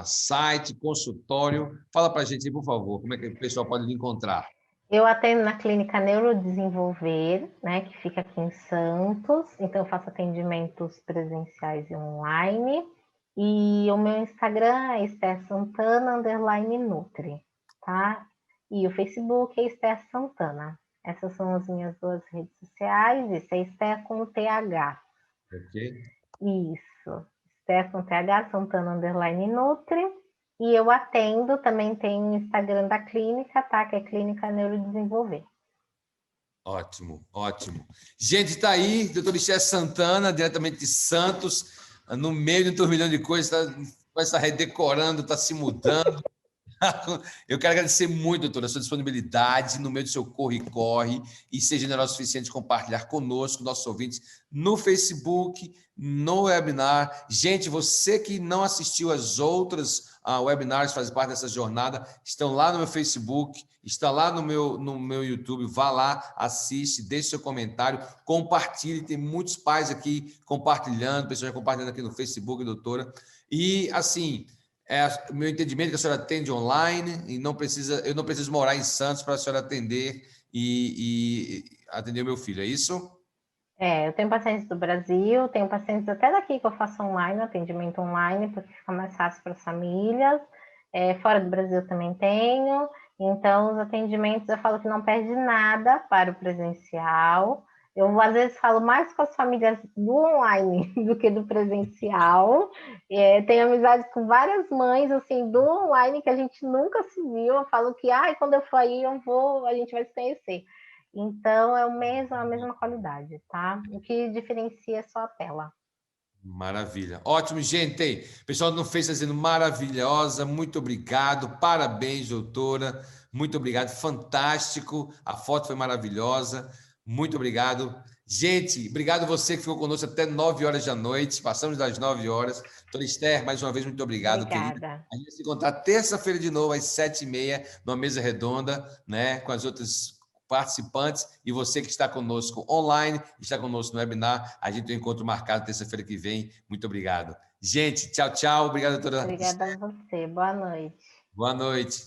Speaker 2: site, consultório? Fala para a gente aí, por favor, como é que o pessoal pode lhe encontrar?
Speaker 1: Eu atendo na Clínica Neurodesenvolver, né, que fica aqui em Santos. Então, eu faço atendimentos presenciais e online. E o meu Instagram é Esther Santana, _Nutri, tá? E o Facebook é Esther Santana. Essas são as minhas 2 redes sociais. Isso é Esther com TH.
Speaker 2: Ok?
Speaker 1: Isso. Esther com TH, Santana _Nutri. E eu atendo, também tem o Instagram da clínica, tá? Que é Clínica Neurodesenvolver.
Speaker 2: Ótimo, ótimo. Gente, está aí, doutor Esther Santana, diretamente de Santos, no meio de um turbilhão de coisas, vai estar redecorando, está se mudando. Eu quero agradecer muito, doutora, a sua disponibilidade no meio do seu corre-corre e ser generoso o suficiente de compartilhar conosco, nossos ouvintes, no Facebook, no webinar. Gente, você que não assistiu às outras webinars, faz parte dessa jornada, estão lá no meu Facebook, está lá no meu YouTube, vá lá, assiste, deixe seu comentário, compartilhe, tem muitos pais aqui compartilhando, pessoas compartilhando aqui no Facebook, doutora. E, assim, o meu entendimento é que a senhora atende online e eu não preciso morar em Santos para a senhora atender e atender o meu filho, é isso?
Speaker 1: Eu tenho pacientes do Brasil, tenho pacientes até daqui que eu faço online, atendimento online, porque fica mais fácil para as famílias. Fora do Brasil também tenho. Então, os atendimentos eu falo que não perde nada para o presencial. Eu, às vezes, falo mais com as famílias do online do que do presencial. Tenho amizade com várias mães, assim, do online que a gente nunca se viu. Eu falo que, quando eu for aí, a gente vai se conhecer. Então, é a mesma qualidade, tá? O que diferencia é só a tela.
Speaker 2: Maravilha. Ótimo, gente. Pessoal não fez dizendo maravilhosa. Muito obrigado. Parabéns, doutora. Muito obrigado. Fantástico. A foto foi maravilhosa. Muito obrigado. Gente, obrigado você que ficou conosco até 9 horas da noite. Passamos das 9 horas. Doutora Esther, mais uma vez, muito obrigado, querida.
Speaker 1: Obrigada.
Speaker 2: A gente vai se encontrar terça-feira de novo, às 7h30, numa mesa redonda, né, com as outras participantes e você que está conosco online, está conosco no webinar. A gente tem um encontro marcado terça-feira que vem. Muito obrigado. Gente, tchau, tchau. Obrigado, doutora.
Speaker 1: Obrigada a você. Boa noite.
Speaker 2: Boa noite.